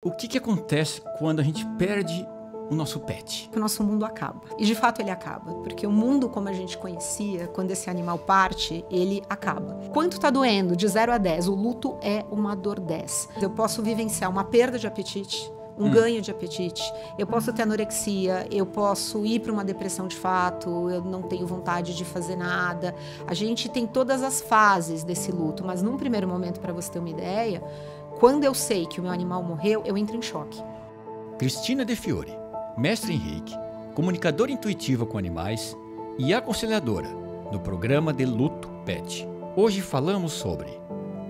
O que acontece quando a gente perde o nosso pet? O nosso mundo acaba. E de fato ele acaba. Porque o mundo como a gente conhecia, quando esse animal parte, ele acaba. Quanto tá doendo? De 0 a 10. O luto é uma dor 10. Eu posso vivenciar uma perda de apetite, um ganho de apetite. Eu posso ter anorexia, eu posso ir para uma depressão de fato, eu não tenho vontade de fazer nada. A gente tem todas as fases desse luto, mas num primeiro momento, para você ter uma ideia, quando eu sei que o meu animal morreu, eu entro em choque. Cristina De Fiore, mestre em Reiki, comunicadora intuitiva com animais e aconselhadora do programa de Luto Pet. Hoje falamos sobre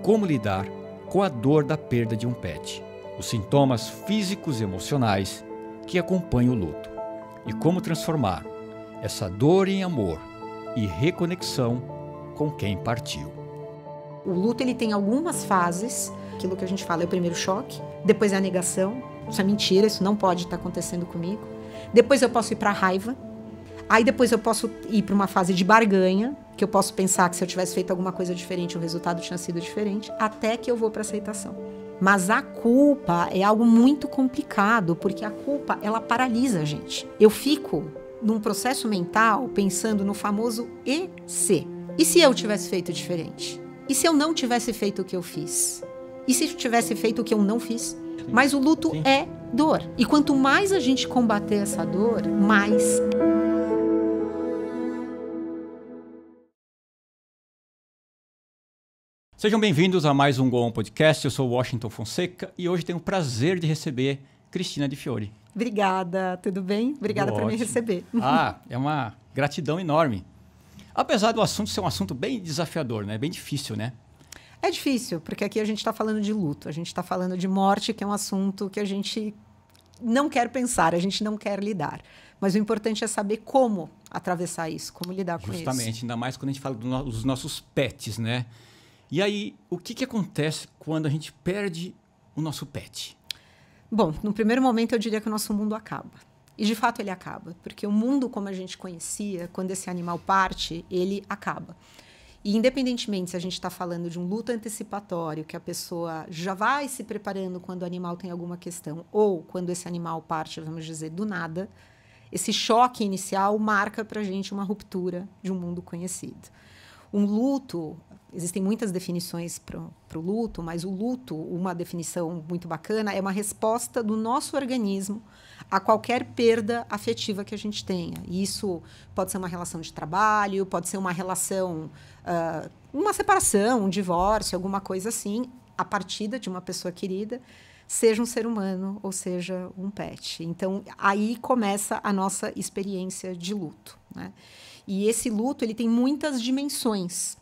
como lidar com a dor da perda de um pet, os sintomas físicos e emocionais que acompanham o luto e como transformar essa dor em amor e reconexão com quem partiu. O luto ele tem algumas fases. Aquilo que a gente fala é o primeiro choque, depois é a negação. Isso é mentira, isso não pode estar acontecendo comigo. Depois eu posso ir para a raiva. Aí depois eu posso ir para uma fase de barganha, que eu posso pensar que se eu tivesse feito alguma coisa diferente, o resultado tinha sido diferente, até que eu vou para a aceitação. Mas a culpa é algo muito complicado, porque a culpa, ela paralisa a gente. Eu fico num processo mental pensando no famoso e se? E se eu tivesse feito diferente? E se eu não tivesse feito o que eu fiz? E se eu tivesse feito o que eu não fiz? Mas o luto é dor. E quanto mais a gente combater essa dor, mais... Sejam bem-vindos a mais um Go On Podcast. Eu sou o Washington Fonseca e hoje tenho o prazer de receber Cristina De Fiore. Obrigada, tudo bem? Obrigada por me receber. É uma gratidão enorme. Apesar do assunto ser um assunto bem desafiador, né? Bem difícil, né? É difícil, porque aqui a gente está falando de luto, a gente está falando de morte, que é um assunto que a gente não quer pensar, a gente não quer lidar. Mas o importante é saber como atravessar isso, como lidar com isso. Justamente, ainda mais quando a gente fala dos nossos pets, né? E aí, o que acontece quando a gente perde o nosso pet? Bom, no primeiro momento eu diria que o nosso mundo acaba. E de fato ele acaba, porque o mundo como a gente conhecia, quando esse animal parte, ele acaba. E independentemente se a gente está falando de um luto antecipatório, que a pessoa já vai se preparando quando o animal tem alguma questão, ou quando esse animal parte, vamos dizer, do nada, esse choque inicial marca para a gente uma ruptura de um mundo conhecido. Um luto, existem muitas definições para o luto, mas o luto, uma definição muito bacana, é uma resposta do nosso organismo a qualquer perda afetiva que a gente tenha. E isso pode ser uma relação de trabalho, pode ser uma relação, uma separação, um divórcio, alguma coisa assim, a partida de uma pessoa querida, seja um ser humano ou seja um pet. Então, aí começa a nossa experiência de luto, né? E esse luto, ele tem muitas dimensões.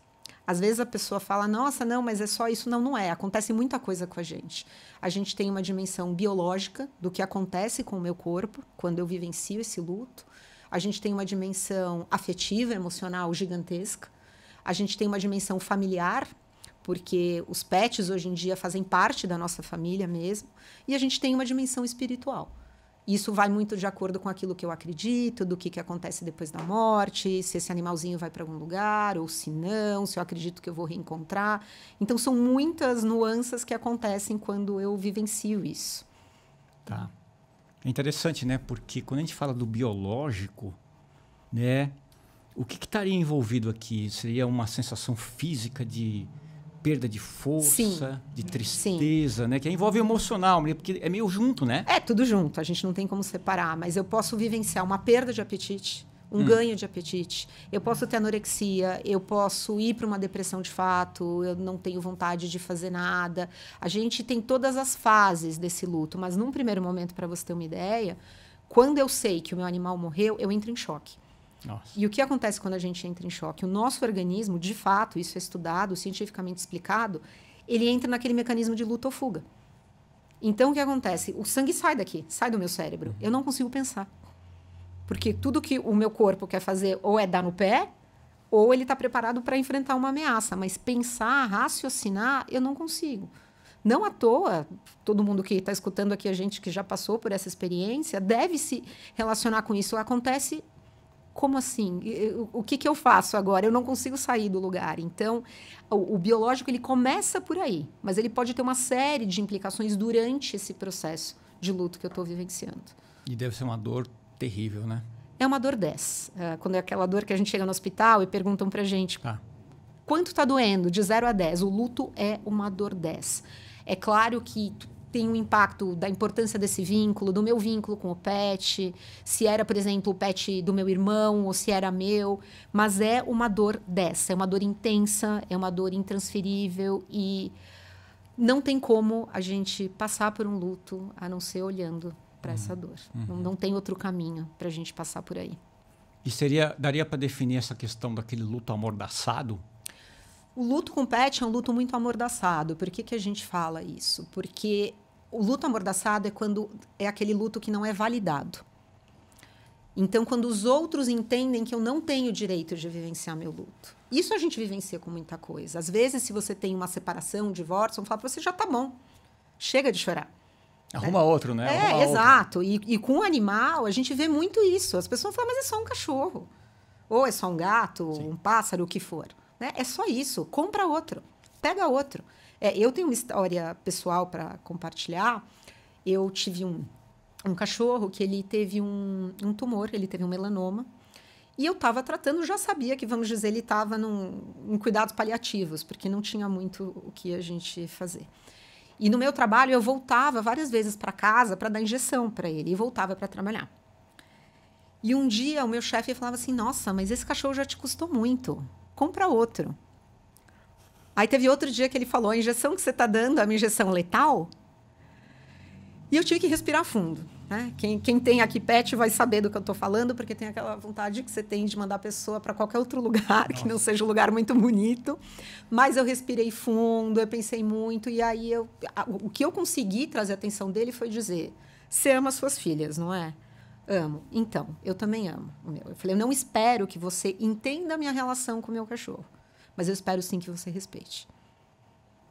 Às vezes a pessoa fala, nossa, não, mas é só isso. Não, não é. Acontece muita coisa com a gente. A gente tem uma dimensão biológica do que acontece com o meu corpo quando eu vivencio esse luto. A gente tem uma dimensão afetiva, emocional gigantesca. A gente tem uma dimensão familiar, porque os pets hoje em dia fazem parte da nossa família mesmo. E a gente tem uma dimensão espiritual. Isso vai muito de acordo com aquilo que eu acredito, do que acontece depois da morte, se esse animalzinho vai para algum lugar, ou se não, se eu acredito que eu vou reencontrar. Então, são muitas nuances que acontecem quando eu vivencio isso. Tá. É interessante, né? Porque quando a gente fala do biológico, né? O que estaria envolvido aqui? Seria uma sensação física de perda de força, sim, de tristeza, sim, né? Que envolve o emocional, porque é meio junto, né? É tudo junto, a gente não tem como separar, mas eu posso vivenciar uma perda de apetite, um ganho de apetite, eu posso ter anorexia, eu posso ir para uma depressão de fato, eu não tenho vontade de fazer nada. A gente tem todas as fases desse luto, mas num primeiro momento, para você ter uma ideia, quando eu sei que o meu animal morreu, eu entro em choque. Nossa. E o que acontece quando a gente entra em choque? O nosso organismo, de fato, isso é estudado, cientificamente explicado, ele entra naquele mecanismo de luta ou fuga. Então, o que acontece? O sangue sai daqui, sai do meu cérebro. Eu não consigo pensar. Porque tudo que o meu corpo quer fazer ou é dar no pé, ou ele está preparado para enfrentar uma ameaça. Mas pensar, raciocinar, eu não consigo. Não à toa, todo mundo que está escutando aqui, a gente que já passou por essa experiência, deve se relacionar com isso. Acontece como assim? O que eu faço agora? Eu não consigo sair do lugar. Então, o biológico, ele começa por aí, mas ele pode ter uma série de implicações durante esse processo de luto que eu estou vivenciando. E deve ser uma dor terrível, né? É uma dor 10. Quando é aquela dor que a gente chega no hospital e perguntam pra gente quanto está doendo, de 0 a 10. O luto é uma dor 10. É claro que tem um impacto da importância desse vínculo, do meu vínculo com o pet, se era, por exemplo, o pet do meu irmão ou se era meu, mas é uma dor dessa, é uma dor intensa, é uma dor intransferível e não tem como a gente passar por um luto a não ser olhando para essa dor. Não tem outro caminho para a gente passar por aí. E daria para definir essa questão daquele luto amordaçado? O luto com pet é um luto muito amordaçado. Por que a gente fala isso? Porque o luto amordaçado é quando é aquele luto que não é validado. Então, quando os outros entendem que eu não tenho direito de vivenciar meu luto. Isso a gente vivencia com muita coisa. Às vezes, se você tem uma separação, um divórcio, vão falar para você, já tá bom. Chega de chorar. Arruma outro, né? Exato. E com o animal, a gente vê muito isso. As pessoas falam, mas é só um cachorro. Ou é só um gato, um pássaro, o que for. Né? É só isso. Compra outro. Pega outro. Eu tenho uma história pessoal para compartilhar. Eu tive um cachorro que ele teve um tumor, ele teve um melanoma. E eu estava tratando, já sabia que, vamos dizer, ele estava em cuidados paliativos, porque não tinha muito o que a gente fazer. E no meu trabalho, eu voltava várias vezes para casa para dar injeção para ele. E voltava para trabalhar. E um dia, o meu chefe falava assim, nossa, mas esse cachorro já te custou muito. Compra outro. Aí teve outro dia que ele falou, a injeção que você está dando é uma injeção letal? E eu tive que respirar fundo. Né? Quem tem aqui pet vai saber do que eu estou falando, porque tem aquela vontade que você tem de mandar a pessoa para qualquer outro lugar, que não seja um lugar muito bonito. Mas eu respirei fundo, eu pensei muito, e aí o que eu consegui trazer a atenção dele foi dizer, você ama suas filhas, não é? Amo. Então, eu também amo o meu. Eu falei, eu não espero que você entenda a minha relação com o meu cachorro, mas eu espero sim que você respeite.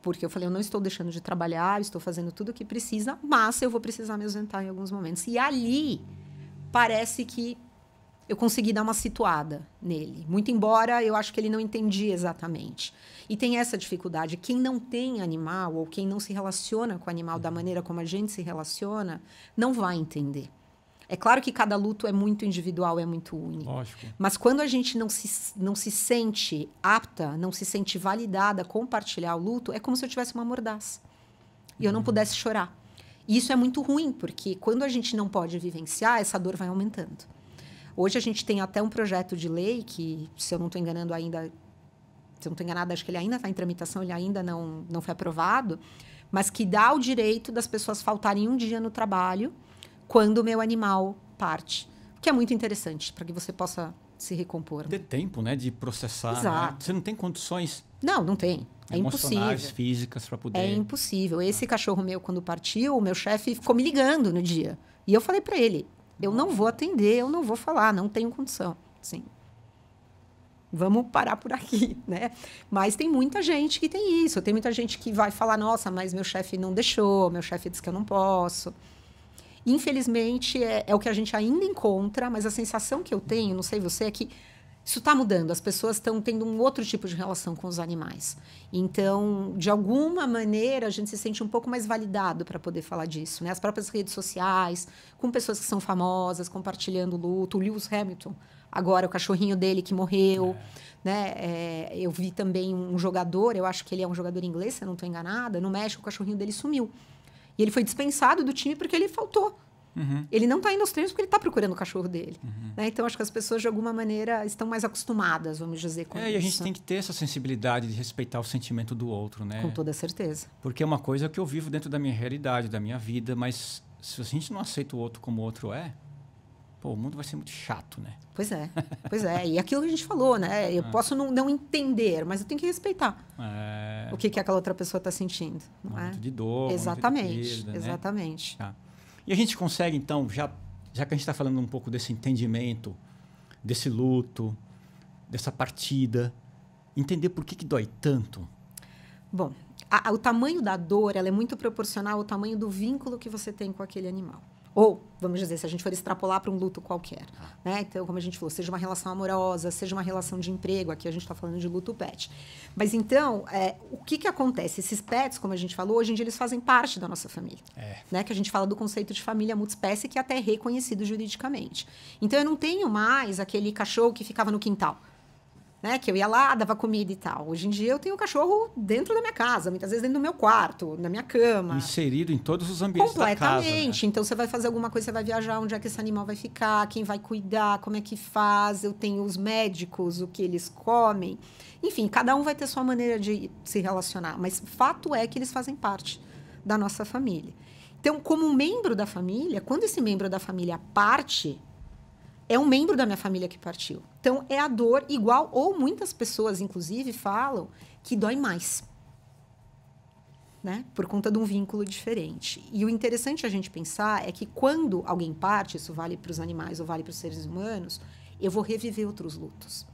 Porque eu falei, eu não estou deixando de trabalhar, estou fazendo tudo o que precisa, mas eu vou precisar me ausentar em alguns momentos. E ali, parece que eu consegui dar uma situada nele. Muito embora eu acho que ele não entendia exatamente. E tem essa dificuldade. Quem não tem animal, ou quem não se relaciona com o animal da maneira como a gente se relaciona, não vai entender. É claro que cada luto é muito individual, é muito único. Lógico. Mas quando a gente não se sente apta, não se sente validada a compartilhar o luto, é como se eu tivesse uma mordaça. E eu não pudesse chorar. E isso é muito ruim, porque quando a gente não pode vivenciar, essa dor vai aumentando. Hoje a gente tem até um projeto de lei que, se eu não estou enganando ainda, se eu não estou enganada, acho que ele ainda está em tramitação, ele ainda não foi aprovado, mas que dá o direito das pessoas faltarem um dia no trabalho quando o meu animal parte. O que é muito interessante, para que você possa se recompor. Ter tempo, né, de processar. Exato. Né? Você não tem condições... Não tem. É emocionais, impossível. físicas, para poder... É impossível. Esse cachorro meu, quando partiu, o meu chefe ficou me ligando no dia. E eu falei para ele, eu não vou atender, eu não vou falar, não tenho condição. Sim. Vamos parar por aqui, né? Mas tem muita gente que tem isso. Tem muita gente que vai falar, nossa, mas meu chefe não deixou, meu chefe disse que eu não posso. Infelizmente, é o que a gente ainda encontra, mas a sensação que eu tenho, não sei você, é que isso está mudando. As pessoas estão tendo um outro tipo de relação com os animais. Então, de alguma maneira, a gente se sente um pouco mais validado para poder falar disso. Né? As próprias redes sociais, com pessoas que são famosas, compartilhando o luto. O Lewis Hamilton, agora o cachorrinho dele que morreu. Né? Eu vi também um jogador, eu acho que ele é um jogador inglês, se eu não estou enganada. No México, o cachorrinho dele sumiu. E ele foi dispensado do time porque ele faltou. Ele não está indo aos treinos porque ele está procurando o cachorro dele. Né? Então, acho que as pessoas, de alguma maneira, estão mais acostumadas, vamos dizer, com isso. E a gente tem que ter essa sensibilidade de respeitar o sentimento do outro, né? Com toda certeza. Porque é uma coisa que eu vivo dentro da minha realidade, da minha vida, mas se a gente não aceita o outro como o outro é, pô, o mundo vai ser muito chato, né? Pois é. E aquilo que a gente falou, né? Eu posso não entender, mas eu tenho que respeitar o que aquela outra pessoa está sentindo. Não é? De dor, exatamente, de perda, né? Exatamente. Tá. E a gente consegue, então, já que a gente está falando um pouco desse entendimento, desse luto, dessa partida, entender por que dói tanto? Bom, o tamanho da dor ela é muito proporcional ao tamanho do vínculo que você tem com aquele animal. Ou, vamos dizer, se a gente for extrapolar para um luto qualquer. Né? Então, como a gente falou, seja uma relação amorosa, seja uma relação de emprego, aqui a gente está falando de luto pet. Mas então, o que acontece? Esses pets, como a gente falou, hoje em dia eles fazem parte da nossa família. Né? Que a gente fala do conceito de família multiespécie, que até é reconhecido juridicamente. Então, eu não tenho mais aquele cachorro que ficava no quintal. Né, que eu ia lá, dava comida e tal. Hoje em dia eu tenho um cachorro dentro da minha casa, muitas vezes dentro do meu quarto, na minha cama. Inserido em todos os ambientes da casa. Completamente. Né? Então você vai fazer alguma coisa, você vai viajar, onde é que esse animal vai ficar, quem vai cuidar, como é que faz. Eu tenho os médicos, o que eles comem. Enfim, cada um vai ter sua maneira de se relacionar. Mas fato é que eles fazem parte da nossa família. Então, como membro da família, quando esse membro da família parte, é um membro da minha família que partiu. Então, é a dor igual, ou muitas pessoas, inclusive, falam que dói mais. Né? Por conta de um vínculo diferente. E o interessante a gente pensar é que quando alguém parte, isso vale para os animais ou vale para os seres humanos, eu vou reviver outros lutos.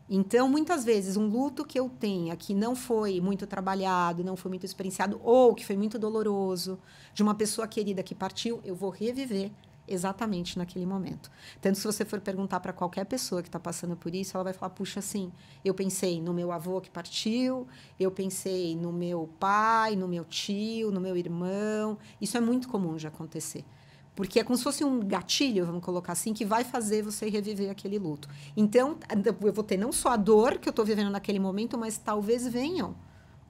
Então, muitas vezes, um luto que eu tenha que não foi muito trabalhado, não foi muito experienciado, ou que foi muito doloroso, de uma pessoa querida que partiu, eu vou reviver exatamente naquele momento. Tanto se você for perguntar para qualquer pessoa que está passando por isso, ela vai falar, puxa, assim, eu pensei no meu avô que partiu, eu pensei no meu pai, no meu tio, no meu irmão. Isso é muito comum de acontecer. Porque é como se fosse um gatilho, vamos colocar assim, que vai fazer você reviver aquele luto. Então, eu vou ter não só a dor que eu estou vivendo naquele momento, mas talvez venham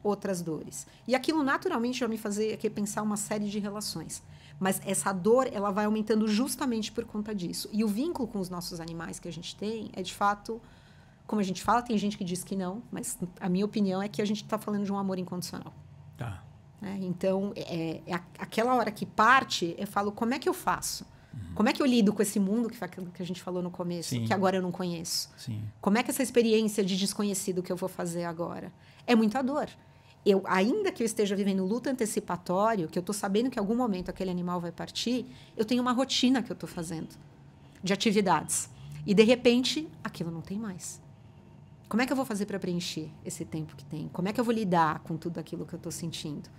outras dores. E aquilo naturalmente vai me fazer repensar uma série de relações. Mas essa dor, ela vai aumentando justamente por conta disso. E o vínculo com os nossos animais que a gente tem é, de fato, como a gente fala, tem gente que diz que não, mas a minha opinião é que a gente está falando de um amor incondicional. Tá. Então, aquela hora que parte, eu falo, como é que eu faço? Como é que eu lido com esse mundo, que foi aquilo que a gente falou no começo, Sim. que agora eu não conheço? Sim. Como é que essa experiência de desconhecido que eu vou fazer agora? É muita dor. Ainda que eu esteja vivendo luto antecipatório, que eu estou sabendo que em algum momento aquele animal vai partir, eu tenho uma rotina que eu estou fazendo de atividades. E, de repente, aquilo não tem mais. Como é que eu vou fazer para preencher esse tempo que tem? Como é que eu vou lidar com tudo aquilo que eu estou sentindo?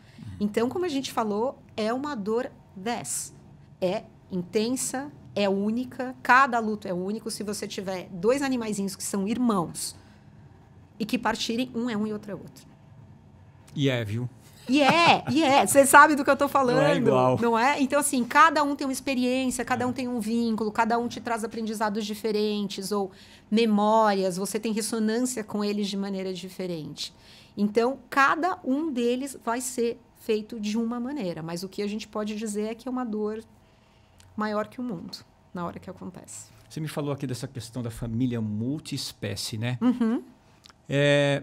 Então, como a gente falou, é uma dor 10. É intensa, é única, cada luto é único. Se você tiver 2 animaizinhos que são irmãos e que partirem, um é um e outro é outro. Viu? Você sabe do que eu tô falando. Não é igual. Não é? Então, assim, cada um tem uma experiência, cada um tem um vínculo, cada um te traz aprendizados diferentes ou memórias, você tem ressonância com eles de maneira diferente. Então, cada um deles vai ser feito de uma maneira, mas o que a gente pode dizer é que é uma dor maior que o mundo na hora que acontece. Você me falou aqui dessa questão da família multiespécie, né? Uhum.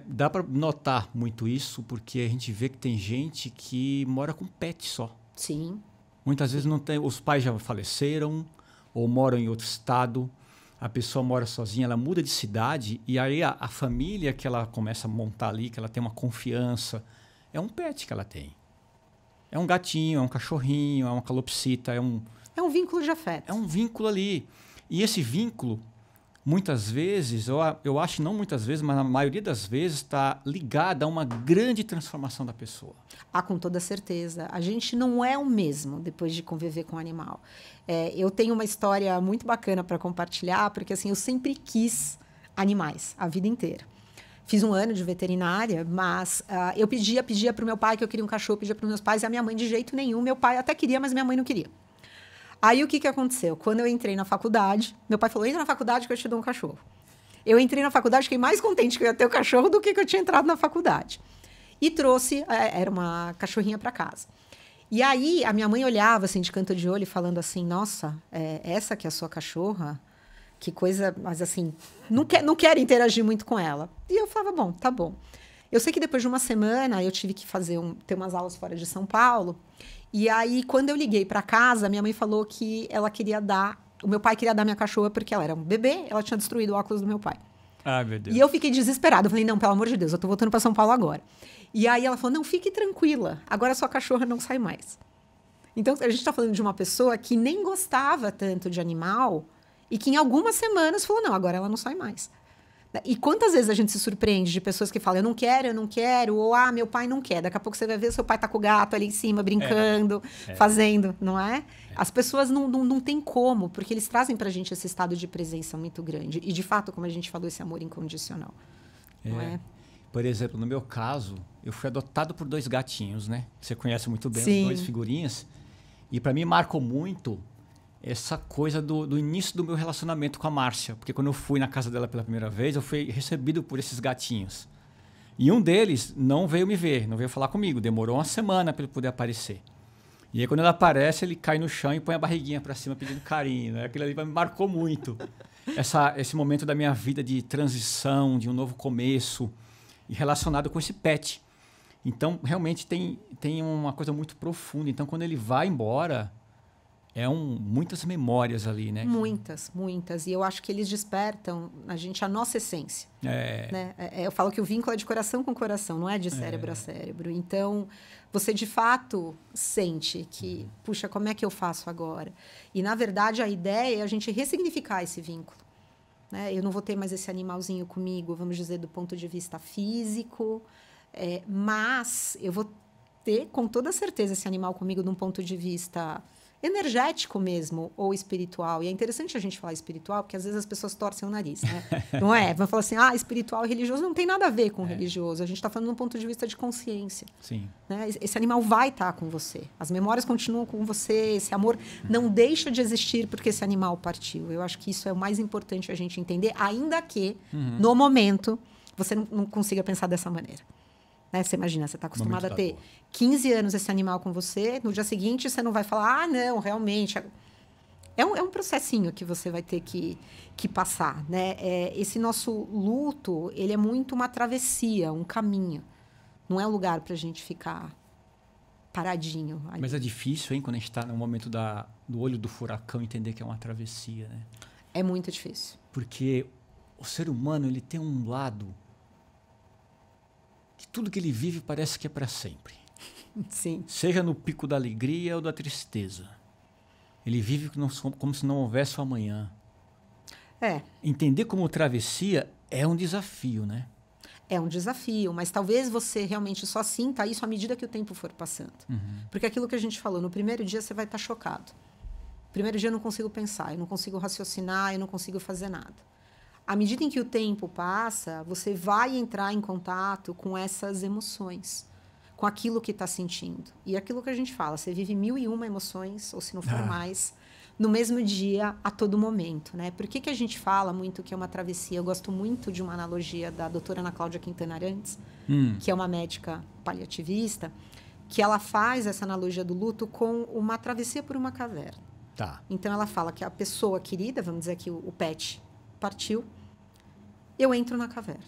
Dá para notar muito isso, porque a gente vê que tem gente que mora com pet só. Sim. Muitas vezes não tem, os pais já faleceram ou moram em outro estado, a pessoa mora sozinha, ela muda de cidade e aí a família que ela começa a montar ali, que ela tem uma confiança, é um pet que ela tem. É um gatinho, é um cachorrinho, é uma calopsita, é um vínculo de afeto. É um vínculo ali. E esse vínculo, muitas vezes, eu acho não muitas vezes, mas na maioria das vezes está ligado a uma grande transformação da pessoa. Com toda certeza. A gente não é o mesmo depois de conviver com o animal. Eu tenho uma história muito bacana para compartilhar, porque assim, eu sempre quis animais, a vida inteira. Fiz 1 ano de veterinária, mas eu pedia para o meu pai que eu queria um cachorro, pedia para os meus pais, e a minha mãe de jeito nenhum. Meu pai até queria, mas minha mãe não queria. Aí, o que aconteceu? Quando eu entrei na faculdade, meu pai falou, entra na faculdade que eu te dou um cachorro. Eu entrei na faculdade, fiquei mais contente que eu ia ter o cachorro do que eu tinha entrado na faculdade. E trouxe, era uma cachorrinha para casa. E aí, a minha mãe olhava, assim, de canto de olho, falando assim, nossa, essa que é a sua cachorra? Que coisa, mas assim, não quero interagir muito com ela. E eu falava, bom, tá bom. Eu sei que depois de uma semana, eu tive que ter umas aulas fora de São Paulo. E aí, quando eu liguei para casa, minha mãe falou que ela queria o meu pai queria dar minha cachorra porque ela era um bebê, ela tinha destruído o óculos do meu pai. Ah, meu Deus. E eu fiquei desesperada. Eu falei, não, pelo amor de Deus, eu tô voltando para São Paulo agora. E aí ela falou, não, fique tranquila, agora sua cachorra não sai mais. Então, a gente tá falando de uma pessoa que nem gostava tanto de animal e que em algumas semanas falou, não, agora ela não sai mais. E quantas vezes a gente se surpreende de pessoas que falam, eu não quero, ou meu pai não quer. Daqui a pouco você vai ver, seu pai tá com o gato ali em cima, brincando, fazendo, não é? As pessoas não têm como, porque eles trazem pra gente esse estado de presença muito grande. E, de fato, como a gente falou, esse amor incondicional. Não é? Por exemplo, no meu caso, eu fui adotado por 2 gatinhos, né? Você conhece muito bem, Sim. Os 2 figurinhas. E para mim marcou muito essa coisa do início do meu relacionamento com a Márcia. Porque quando eu fui na casa dela pela primeira vez, eu fui recebido por esses gatinhos. E um deles não veio me ver, não veio falar comigo. Demorou uma semana para ele poder aparecer. E aí quando ele aparece, ele cai no chão e põe a barriguinha para cima pedindo carinho. Né? Aquilo ali me marcou muito. Esse momento da minha vida de transição, de um novo começo, e relacionado com esse pet. Então, realmente tem uma coisa muito profunda. Então, quando ele vai embora, muitas memórias ali, né? Muitas, muitas. E eu acho que eles despertam na gente a nossa essência. Né? Eu falo que o vínculo é de coração com coração, não é de cérebro a cérebro. Então, você de fato sente que, puxa, como é que eu faço agora? E, na verdade, a ideia é a gente ressignificar esse vínculo. Né? Eu não vou ter mais esse animalzinho comigo, vamos dizer, do ponto de vista físico, mas eu vou ter, com toda certeza, esse animal comigo de um ponto de vista energético mesmo, ou espiritual. E é interessante a gente falar espiritual, porque às vezes as pessoas torcem o nariz, né? Não é? Vão falar assim, espiritual e religioso não tem nada a ver com religioso. A gente está falando de um ponto de vista de consciência. Sim. Né? Esse animal vai estar com você. As memórias continuam com você. Esse amor não deixa de existir porque esse animal partiu. Eu acho que isso é o mais importante a gente entender, ainda que, no momento, você não consiga pensar dessa maneira. Né? Você imagina, você está acostumado a ter 15 anos esse animal com você, no dia seguinte você não vai falar, não, realmente. É um processinho que você vai ter que passar. Né? Esse nosso luto, ele é muito uma travessia, um caminho. Não é um lugar para a gente ficar paradinho. Ali. Mas é difícil, hein, quando a gente está no momento do olho do furacão, entender que é uma travessia, né? É muito difícil. Porque o ser humano, ele tem um lado que tudo que ele vive parece que é para sempre. Sim. Seja no pico da alegria ou da tristeza. Ele vive como se não houvesse o amanhã. Entender como travessia é um desafio, né? É um desafio, mas talvez você realmente só sinta isso à medida que o tempo for passando. Porque aquilo que a gente falou, no primeiro dia você vai estar chocado. No primeiro dia eu não consigo pensar, eu não consigo raciocinar, eu não consigo fazer nada. À medida em que o tempo passa, você vai entrar em contato com essas emoções, com aquilo que está sentindo. E aquilo que a gente fala, você vive 1001 emoções, ou se não for mais, no mesmo dia, a todo momento. Né? Por que a gente fala muito que é uma travessia? Eu gosto muito de uma analogia da doutora Ana Cláudia Quintana Arantes, que é uma médica paliativista, que ela faz essa analogia do luto com uma travessia por uma caverna. Tá. Então, ela fala que a pessoa querida, vamos dizer que o pet, partiu, eu entro na caverna.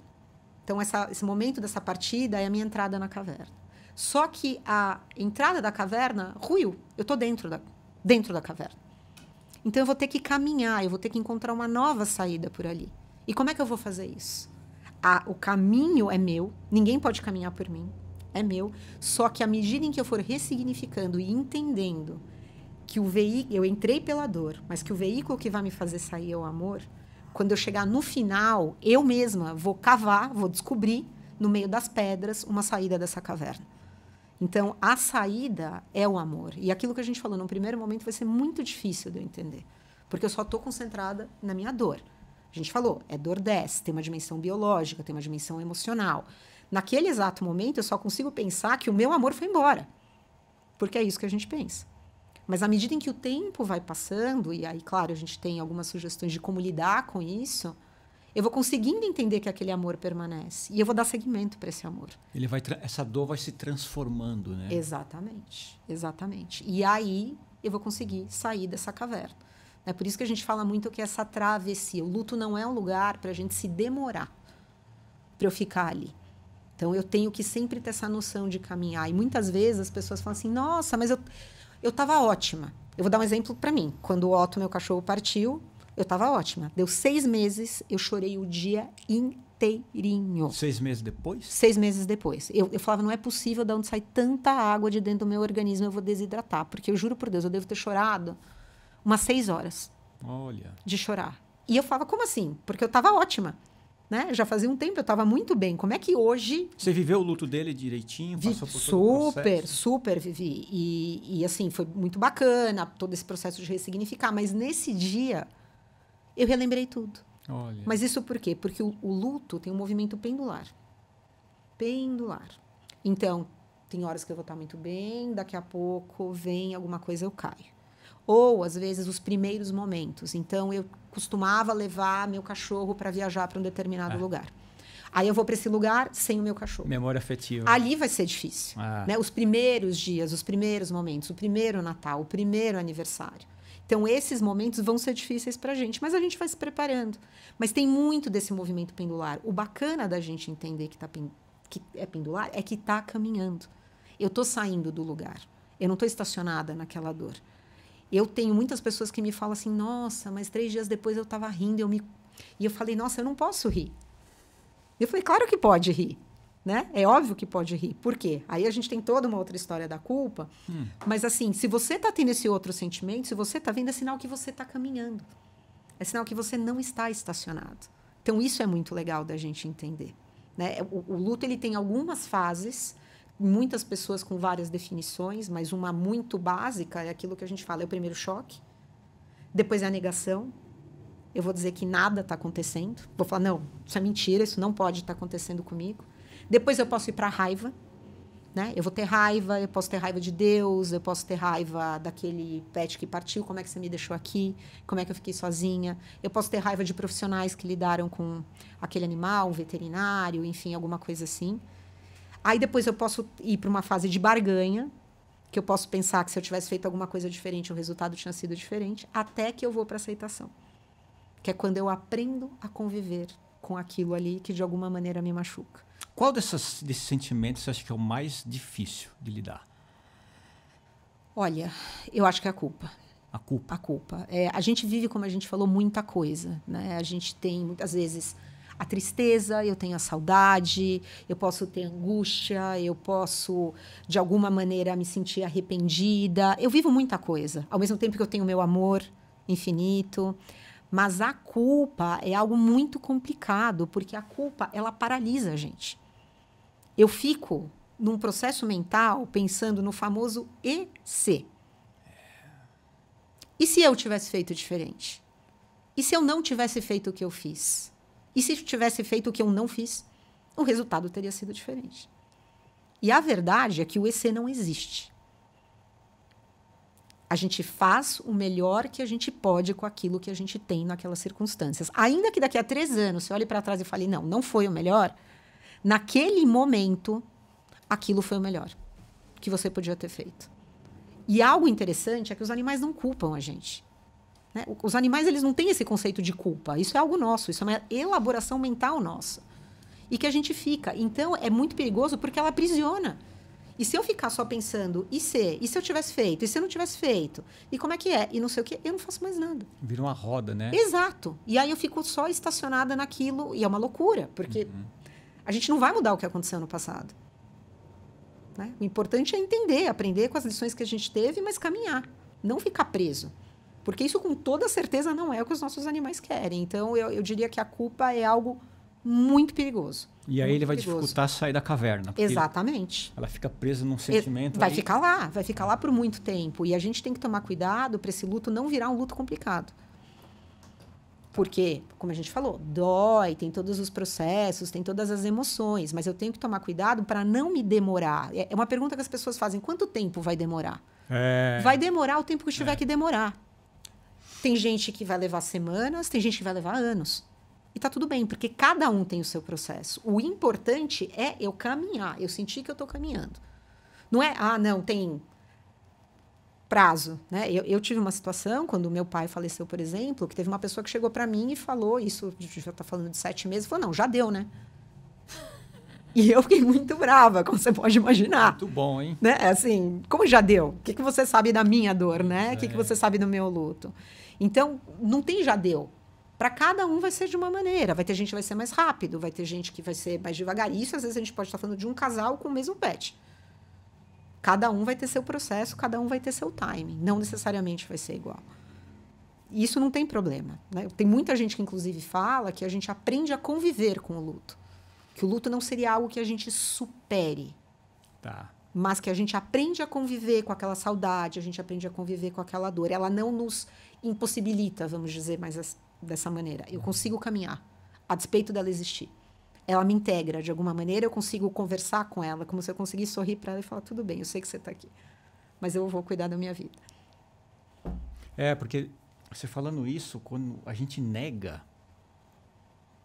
Então, esse momento dessa partida é a minha entrada na caverna. Só que a entrada da caverna ruiu. Eu estou dentro da caverna. Então, eu vou ter que caminhar, eu vou ter que encontrar uma nova saída por ali. E como é que eu vou fazer isso? O caminho é meu, ninguém pode caminhar por mim, é meu. Só que à medida em que eu for ressignificando e entendendo que eu entrei pela dor, mas que o veículo que vai me fazer sair é o amor, quando eu chegar no final, eu mesma vou cavar, vou descobrir, no meio das pedras, uma saída dessa caverna. Então, a saída é o amor. E aquilo que a gente falou, no primeiro momento, vai ser muito difícil de eu entender. Porque eu só estou concentrada na minha dor. A gente falou, dor 10, tem uma dimensão biológica, tem uma dimensão emocional. Naquele exato momento, eu só consigo pensar que o meu amor foi embora. Porque é isso que a gente pensa. Mas à medida em que o tempo vai passando, e aí, claro, a gente tem algumas sugestões de como lidar com isso, eu vou conseguindo entender que aquele amor permanece. E eu vou dar seguimento para esse amor. Essa dor vai se transformando, né? Exatamente, exatamente. E aí eu vou conseguir sair dessa caverna. É por isso que a gente fala muito que essa travessia, o luto não é um lugar para a gente se demorar, para eu ficar ali. Então, eu tenho que sempre ter essa noção de caminhar. E muitas vezes as pessoas falam assim, nossa, mas eu estava ótima. Eu vou dar um exemplo para mim. Quando o Otto, meu cachorro, partiu, eu estava ótima. Deu 6 meses, eu chorei o dia inteirinho. 6 meses depois? 6 meses depois. Eu falava, não é possível de onde sai tanta água de dentro do meu organismo, eu vou desidratar. Porque eu juro por Deus, eu devo ter chorado umas 6 horas. Olha. De chorar. E eu falava, como assim? Porque eu estava ótima. né? Já fazia um tempo, eu estava muito bem. Como é que hoje... Você viveu o luto dele direitinho? Passou por todo o processo? Super vivi. E assim, foi muito bacana todo esse processo de ressignificar. Mas nesse dia, eu relembrei tudo. Olha. Mas isso por quê? Porque o luto tem um movimento pendular. Pendular. Então, tem horas que eu vou estar muito bem, daqui a pouco vem alguma coisa, eu caio. Ou, às vezes, os primeiros momentos. Então, eu costumava levar meu cachorro para viajar para um determinado lugar. Aí eu vou para esse lugar sem o meu cachorro. Memória afetiva. Ali vai ser difícil. Né? Os primeiros dias, os primeiros momentos, o primeiro Natal, o primeiro aniversário. Então, esses momentos vão ser difíceis para a gente, mas a gente vai se preparando. Mas tem muito desse movimento pendular. O bacana da gente entender que é pendular é que está caminhando. Eu estou saindo do lugar. Eu não estou estacionada naquela dor. Eu tenho muitas pessoas que me falam assim, nossa, mas 3 dias depois eu estava rindo. E eu falei, nossa, eu não posso rir. Eu falei, claro que pode rir. Né? É óbvio que pode rir. Por quê? Aí a gente tem toda uma outra história da culpa. Mas assim, se você está tendo esse outro sentimento, se você está vendo, é sinal que você está caminhando. É sinal que você não está estacionado. Então, isso é muito legal da gente entender. Né? O luto ele tem algumas fases, muitas pessoas com várias definições, mas uma muito básica é aquilo que a gente fala, é o primeiro choque. Depois é a negação. Eu vou dizer que nada está acontecendo. Vou falar, não, isso é mentira, isso não pode estar acontecendo comigo. Depois eu posso ir para a raiva, né? Eu vou ter raiva, eu posso ter raiva de Deus, eu posso ter raiva daquele pet que partiu, como é que você me deixou aqui, como é que eu fiquei sozinha. Eu posso ter raiva de profissionais que lidaram com aquele animal, um veterinário, enfim, alguma coisa assim. Aí depois eu posso ir para uma fase de barganha, que eu posso pensar que se eu tivesse feito alguma coisa diferente, o resultado tinha sido diferente, até que eu vou para a aceitação. Que é quando eu aprendo a conviver com aquilo ali que de alguma maneira me machuca. Qual desses sentimentos você acha que é o mais difícil de lidar? Olha, eu acho que é a culpa. A culpa? A culpa. A gente vive, como a gente falou, muita coisa. Né? A gente tem, muitas vezes, a tristeza, eu tenho a saudade, eu posso ter angústia, eu posso, de alguma maneira, me sentir arrependida. Eu vivo muita coisa. Ao mesmo tempo que eu tenho o meu amor infinito. Mas a culpa é algo muito complicado, porque a culpa, ela paralisa a gente. Eu fico num processo mental pensando no famoso e se. E se eu tivesse feito diferente? E se eu não tivesse feito o que eu fiz? E se eu tivesse feito o que eu não fiz? O resultado teria sido diferente. E a verdade é que o e se não existe. A gente faz o melhor que a gente pode com aquilo que a gente tem naquelas circunstâncias. Ainda que daqui a 3 anos você olhe para trás e fale, não foi o melhor. Naquele momento, aquilo foi o melhor que você podia ter feito. E algo interessante é que os animais não culpam a gente. Né? Os animais eles não têm esse conceito de culpa. Isso é algo nosso, isso é uma elaboração mental nossa. E que a gente fica. Então, é muito perigoso porque ela aprisiona. E se eu ficar só pensando, e se eu tivesse feito? E se eu não tivesse feito? E como é que é? E não sei o quê, eu não faço mais nada. Vira uma roda, né? Exato. E aí eu fico só estacionada naquilo, e é uma loucura, porque a gente não vai mudar o que aconteceu no passado. Né? O importante é entender, aprender com as lições que a gente teve, mas caminhar. Não ficar preso. Porque isso, com toda certeza, não é o que os nossos animais querem. Então, eu diria que a culpa é algo muito perigoso. E aí ele vai dificultar sair da caverna. Exatamente. Ela fica presa num sentimento. Vai ficar lá por muito tempo. E a gente tem que tomar cuidado para esse luto não virar um luto complicado. Porque, como a gente falou, dói, tem todos os processos, tem todas as emoções, mas eu tenho que tomar cuidado para não me demorar. É uma pergunta que as pessoas fazem: quanto tempo vai demorar? Vai demorar o tempo que tiver que demorar. Tem gente que vai levar semanas, tem gente que vai levar anos. E tá tudo bem, porque cada um tem o seu processo. O importante é eu caminhar, eu sentir que eu tô caminhando. Não é, não, tem prazo, né? Eu tive uma situação, quando meu pai faleceu, por exemplo, que teve uma pessoa que chegou para mim e falou, isso já tá falando de 7 meses, falou, não, já deu, né? E eu fiquei muito brava, como você pode imaginar. Muito bom, hein? Né? Assim, como já deu? O que você sabe da minha dor, né? O que você sabe do meu luto? Então, não tem já deu. Para cada um vai ser de uma maneira. Vai ter gente que vai ser mais rápido, vai ter gente que vai ser mais devagar. Isso, às vezes, a gente pode estar falando de um casal com o mesmo pet. Cada um vai ter seu processo, cada um vai ter seu timing. Não necessariamente vai ser igual. isso não tem problema, né? Tem muita gente que, inclusive, fala que a gente aprende a conviver com o luto. Que o luto não seria algo que a gente supere. Tá. Mas que a gente aprende a conviver com aquela saudade, a gente aprende a conviver com aquela dor. Ela não nos impossibilita, vamos dizer mais dessa maneira. Eu consigo caminhar, a despeito dela existir. Ela me integra de alguma maneira, eu consigo conversar com ela, como se eu conseguisse sorrir para ela e falar, tudo bem, eu sei que você está aqui, mas eu vou cuidar da minha vida. Porque você falando isso, quando a gente nega,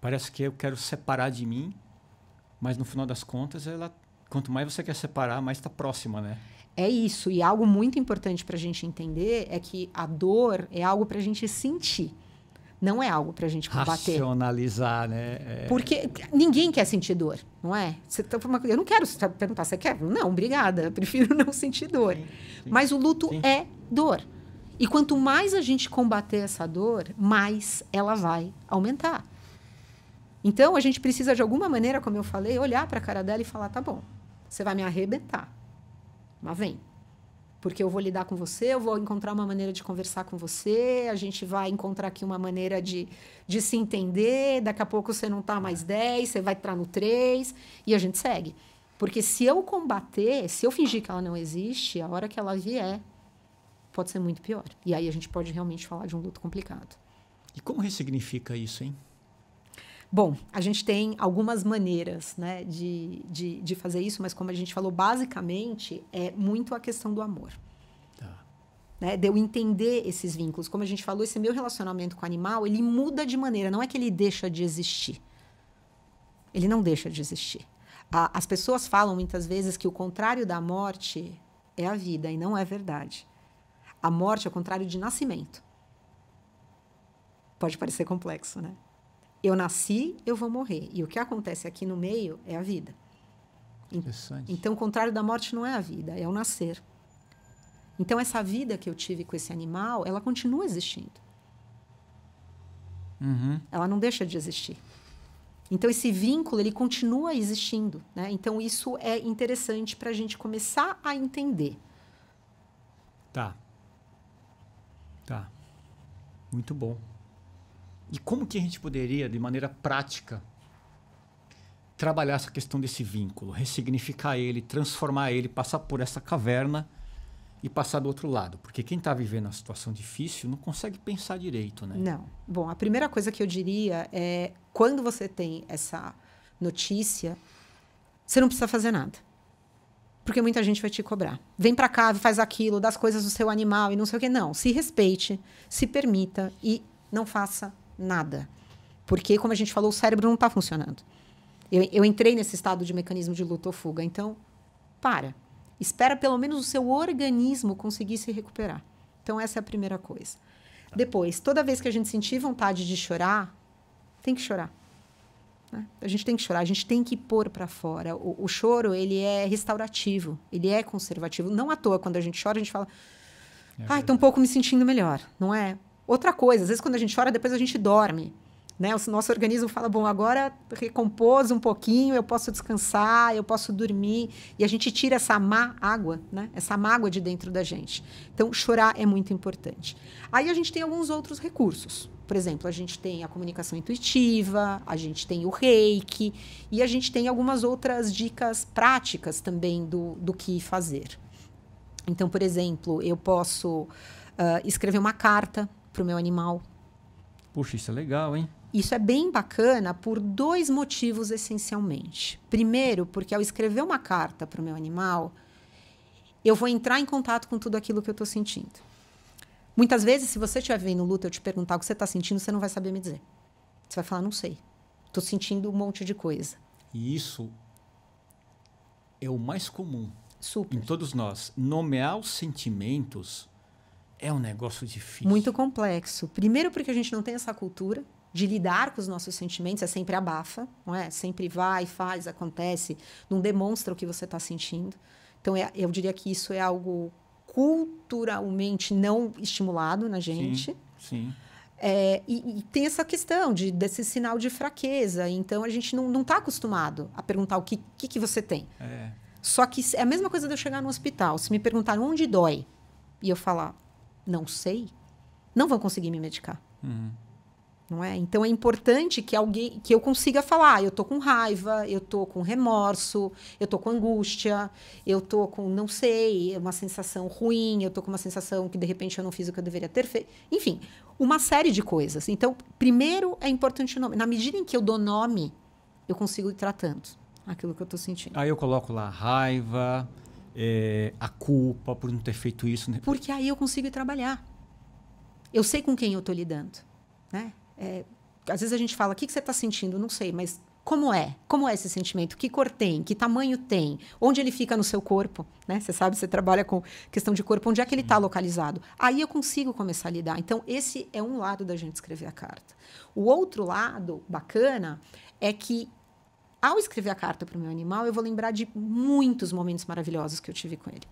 parece que eu quero separar de mim, mas no final das contas, quanto mais você quer separar, mais está próxima, né? É isso, e algo muito importante para a gente entender é que a dor é algo para a gente sentir. Não é algo para a gente combater. Racionalizar, né? Porque ninguém quer sentir dor, não é? Eu não quero perguntar, você quer? Não, obrigada, eu prefiro não sentir dor. Sim. Mas o luto é dor. E quanto mais a gente combater essa dor, mais ela vai aumentar. Então, a gente precisa, de alguma maneira, como eu falei, olhar para a cara dela e falar, tá bom, você vai me arrebentar, mas vem. Porque eu vou lidar com você, eu vou encontrar uma maneira de conversar com você, a gente vai encontrar aqui uma maneira de se entender, daqui a pouco você não está mais 10, você vai entrar no 3, e a gente segue. Porque se eu combater, se eu fingir que ela não existe, a hora que ela vier, pode ser muito pior. E aí a gente pode realmente falar de um luto complicado. E como ressignifica isso, hein? Bom, a gente tem algumas maneiras, né, de fazer isso, mas como a gente falou, basicamente, é muito a questão do amor. Tá. Né, de eu entender esses vínculos. Como a gente falou, esse meu relacionamento com o animal, ele muda de maneira, não é que ele deixa de existir. Ele não deixa de existir. As pessoas falam muitas vezes que o contrário da morte é a vida, e não é verdade. A morte é o contrário de nascimento. Pode parecer complexo, né? Eu nasci, eu vou morrer. E o que acontece aqui no meio é a vida. Interessante. Então, o contrário da morte não é a vida, é o nascer. Então, essa vida que eu tive com esse animal, ela continua existindo. Uhum. Ela não deixa de existir. Então, esse vínculo, ele continua existindo, né? Então, isso é interessante para a gente começar a entender. Tá. Muito bom. E como que a gente poderia, de maneira prática, trabalhar essa questão desse vínculo, ressignificar ele, transformar ele, passar por essa caverna e passar do outro lado? Porque quem está vivendo uma situação difícil não consegue pensar direito, né? Não. Bom, a primeira coisa que eu diria é, quando você tem essa notícia, você não precisa fazer nada. Porque muita gente vai te cobrar. Vem para cá, faz aquilo, dá as coisas do seu animal e não sei o quê. Não, se respeite, se permita e não faça nada. Porque, como a gente falou, o cérebro não está funcionando. Eu entrei nesse estado de mecanismo de luta ou fuga. Então, para. Espera pelo menos o seu organismo conseguir se recuperar. Então, essa é a primeira coisa. Depois, toda vez que a gente sentir vontade de chorar, tem que chorar. Né? A gente tem que chorar, a gente tem que pôr para fora. O choro, ele é restaurativo, ele é conservativo. Não à toa, quando a gente chora, a gente fala, estou um pouco me sentindo melhor, não é? Outra coisa, às vezes quando a gente chora, depois a gente dorme. Né? O nosso organismo fala, bom, agora recompôs um pouquinho, eu posso descansar, eu posso dormir. E a gente tira essa má água, né? Essa mágoa de dentro da gente. Então, chorar é muito importante. Aí a gente tem alguns outros recursos. Por exemplo, a gente tem a comunicação intuitiva, a gente tem o reiki, e a gente tem algumas outras dicas práticas também do que fazer. Então, por exemplo, eu posso escrever uma carta para o meu animal. Puxa, isso é legal, hein? Isso é bem bacana por 2 motivos, essencialmente. Primeiro, porque ao escrever uma carta para o meu animal, eu vou entrar em contato com tudo aquilo que eu estou sentindo. Muitas vezes, se você estiver vendo luta, eu te perguntar o que você está sentindo, você não vai saber me dizer. Você vai falar, não sei. Estou sentindo um monte de coisa. E isso é o mais comum. Super. Em todos nós. Nomear os sentimentos é um negócio difícil. Muito complexo. Primeiro porque a gente não tem essa cultura de lidar com os nossos sentimentos, é sempre abafa, não é? Sempre vai, faz, acontece, não demonstra o que você está sentindo. Então, eu diria que isso é algo culturalmente não estimulado na gente. Sim. E tem essa questão desse sinal de fraqueza. Então, a gente não está acostumado a perguntar o que você tem. Só que é a mesma coisa de eu chegar no hospital. Se me perguntaram onde dói, e eu falar, não sei, não vão conseguir me medicar. Não é? Então é importante que eu consiga falar, eu tô com raiva, eu tô com remorso, eu tô com angústia, eu tô com, não sei, uma sensação ruim, eu tô com uma sensação que de repente eu não fiz o que eu deveria ter feito. Enfim, uma série de coisas. Então, primeiro é importante o nome. Na medida em que eu dou nome, eu consigo ir tratando aquilo que eu tô sentindo. Aí eu coloco lá a raiva, a culpa por não ter feito isso. Né? Porque aí eu consigo ir trabalhar. Eu sei com quem eu tô lidando, né? Às vezes a gente fala, o que você está sentindo? Não sei, mas como é? Como é esse sentimento? Que cor tem? Que tamanho tem? Onde ele fica no seu corpo? Né? Você sabe, você trabalha com questão de corpo, onde é que ele está localizado? Aí eu consigo começar a lidar. Então, esse é um lado da gente escrever a carta. O outro lado, bacana, é que ao escrever a carta para o meu animal, eu vou lembrar de muitos momentos maravilhosos que eu tive com ele.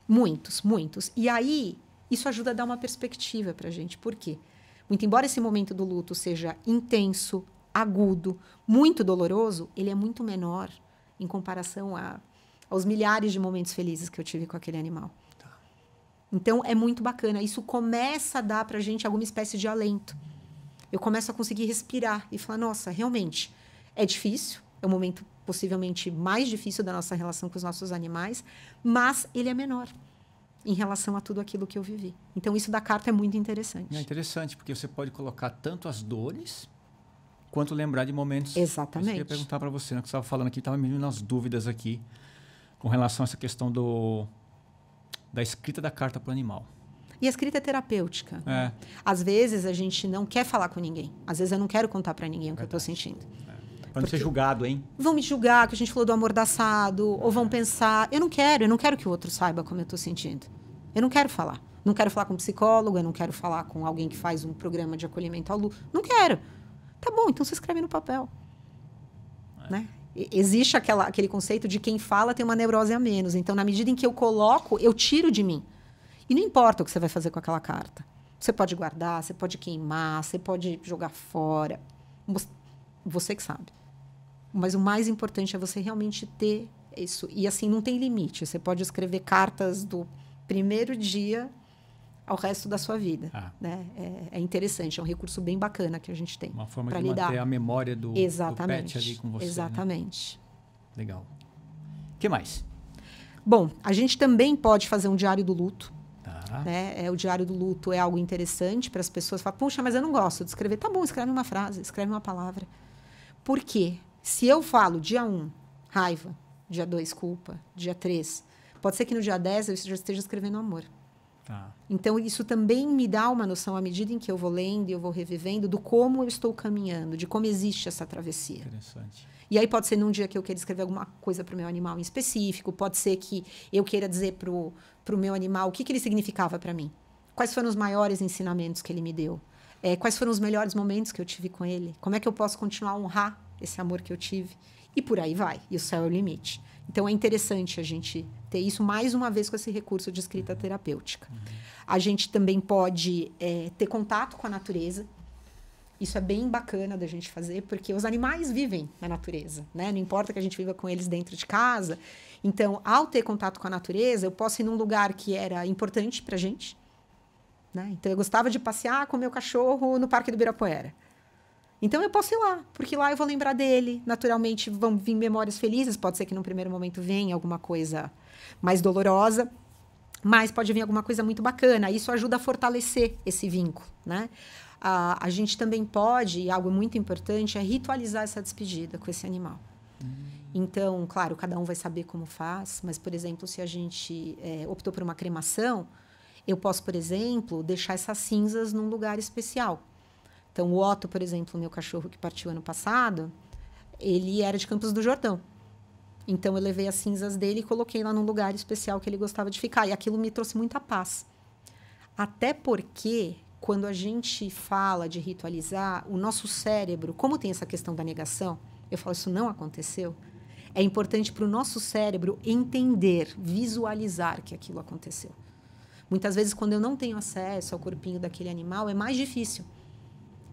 Muitos, muitos. E aí, isso ajuda a dar uma perspectiva para a gente. Por quê? Muito embora esse momento do luto seja intenso, agudo, muito doloroso, ele é muito menor em comparação aos milhares de momentos felizes que eu tive com aquele animal. Tá. Então, é muito bacana. Isso começa a dar pra gente alguma espécie de alento. Eu começo a conseguir respirar e falar, nossa, realmente, é difícil, é o momento possivelmente mais difícil da nossa relação com os nossos animais, mas ele é menor em relação a tudo aquilo que eu vivi. Então, isso da carta é muito interessante. É interessante, porque você pode colocar tanto as dores, quanto lembrar de momentos... Exatamente. Eu queria perguntar para você, né, que você estava falando aqui, estava me vindo umas dúvidas aqui, com relação a essa questão da escrita da carta para o animal. E a escrita é terapêutica. Às vezes, a gente não quer falar com ninguém. Às vezes, eu não quero contar para ninguém o que eu estou sentindo. Para não ser julgado, hein? Vão me julgar, que a gente falou do amordaçado, ou vão pensar... Eu não quero que o outro saiba como eu estou sentindo. Eu não quero falar. Não quero falar com um psicólogo, eu não quero falar com alguém que faz um programa de acolhimento ao luto. Não quero. Tá bom, então você escreve no papel. Né? Existe aquele conceito de quem fala tem uma neurose a menos. Então, na medida em que eu coloco, eu tiro de mim. E não importa o que você vai fazer com aquela carta. Você pode guardar, você pode queimar, você pode jogar fora. Você que sabe. Mas o mais importante é você realmente ter isso. E assim, não tem limite. Você pode escrever cartas do primeiro dia ao resto da sua vida. Né? É interessante, é um recurso bem bacana que a gente tem. Uma forma de lidar. Manter a memória do pet ali com você. Exatamente. Né? Legal. O que mais? Bom, a gente também pode fazer um diário do luto. Né? O diário do luto é algo interessante para as pessoas falarem, puxa, mas eu não gosto de escrever. Tá bom, escreve uma frase, escreve uma palavra. Por quê? Se eu falo dia 1, raiva, dia 2, culpa, dia 3, pode ser que no dia 10 eu já esteja escrevendo amor. Então, isso também me dá uma noção, à medida em que eu vou lendo e eu vou revivendo, do como eu estou caminhando, de como existe essa travessia. Interessante. E aí pode ser num dia que eu queira escrever alguma coisa para o meu animal em específico, pode ser que eu queira dizer para o meu animal o que ele significava para mim. Quais foram os maiores ensinamentos que ele me deu? Quais foram os melhores momentos que eu tive com ele? Como é que eu posso continuar a honrar esse amor que eu tive? E por aí vai. E o céu é o limite. Então, é interessante a gente ter isso mais uma vez com esse recurso de escrita terapêutica. A gente também pode ter contato com a natureza. Isso é bem bacana da gente fazer, porque os animais vivem na natureza, né? Não importa que a gente viva com eles dentro de casa. Então, ao ter contato com a natureza, eu posso ir num lugar que era importante para a gente. Né? Então, eu gostava de passear com o meu cachorro no Parque do Ibirapuera. Então, eu posso ir lá, porque lá eu vou lembrar dele. Naturalmente, vão vir memórias felizes. Pode ser que, num primeiro momento, venha alguma coisa mais dolorosa, mas pode vir alguma coisa muito bacana. Isso ajuda a fortalecer esse vínculo, né? A gente também pode, e algo muito importante, é ritualizar essa despedida com esse animal. Então, claro, cada um vai saber como faz, mas, por exemplo, se a gente optou por uma cremação, eu posso, por exemplo, deixar essas cinzas num lugar especial. Então, o Otto, por exemplo, o meu cachorro que partiu ano passado, ele era de Campos do Jordão. Então, eu levei as cinzas dele e coloquei lá num lugar especial que ele gostava de ficar. E aquilo me trouxe muita paz. Até porque, quando a gente fala de ritualizar, o nosso cérebro, como tem essa questão da negação, eu falo, isso não aconteceu, é importante para o nosso cérebro entender, visualizar que aquilo aconteceu. Muitas vezes, quando eu não tenho acesso ao corpinho daquele animal, é mais difícil.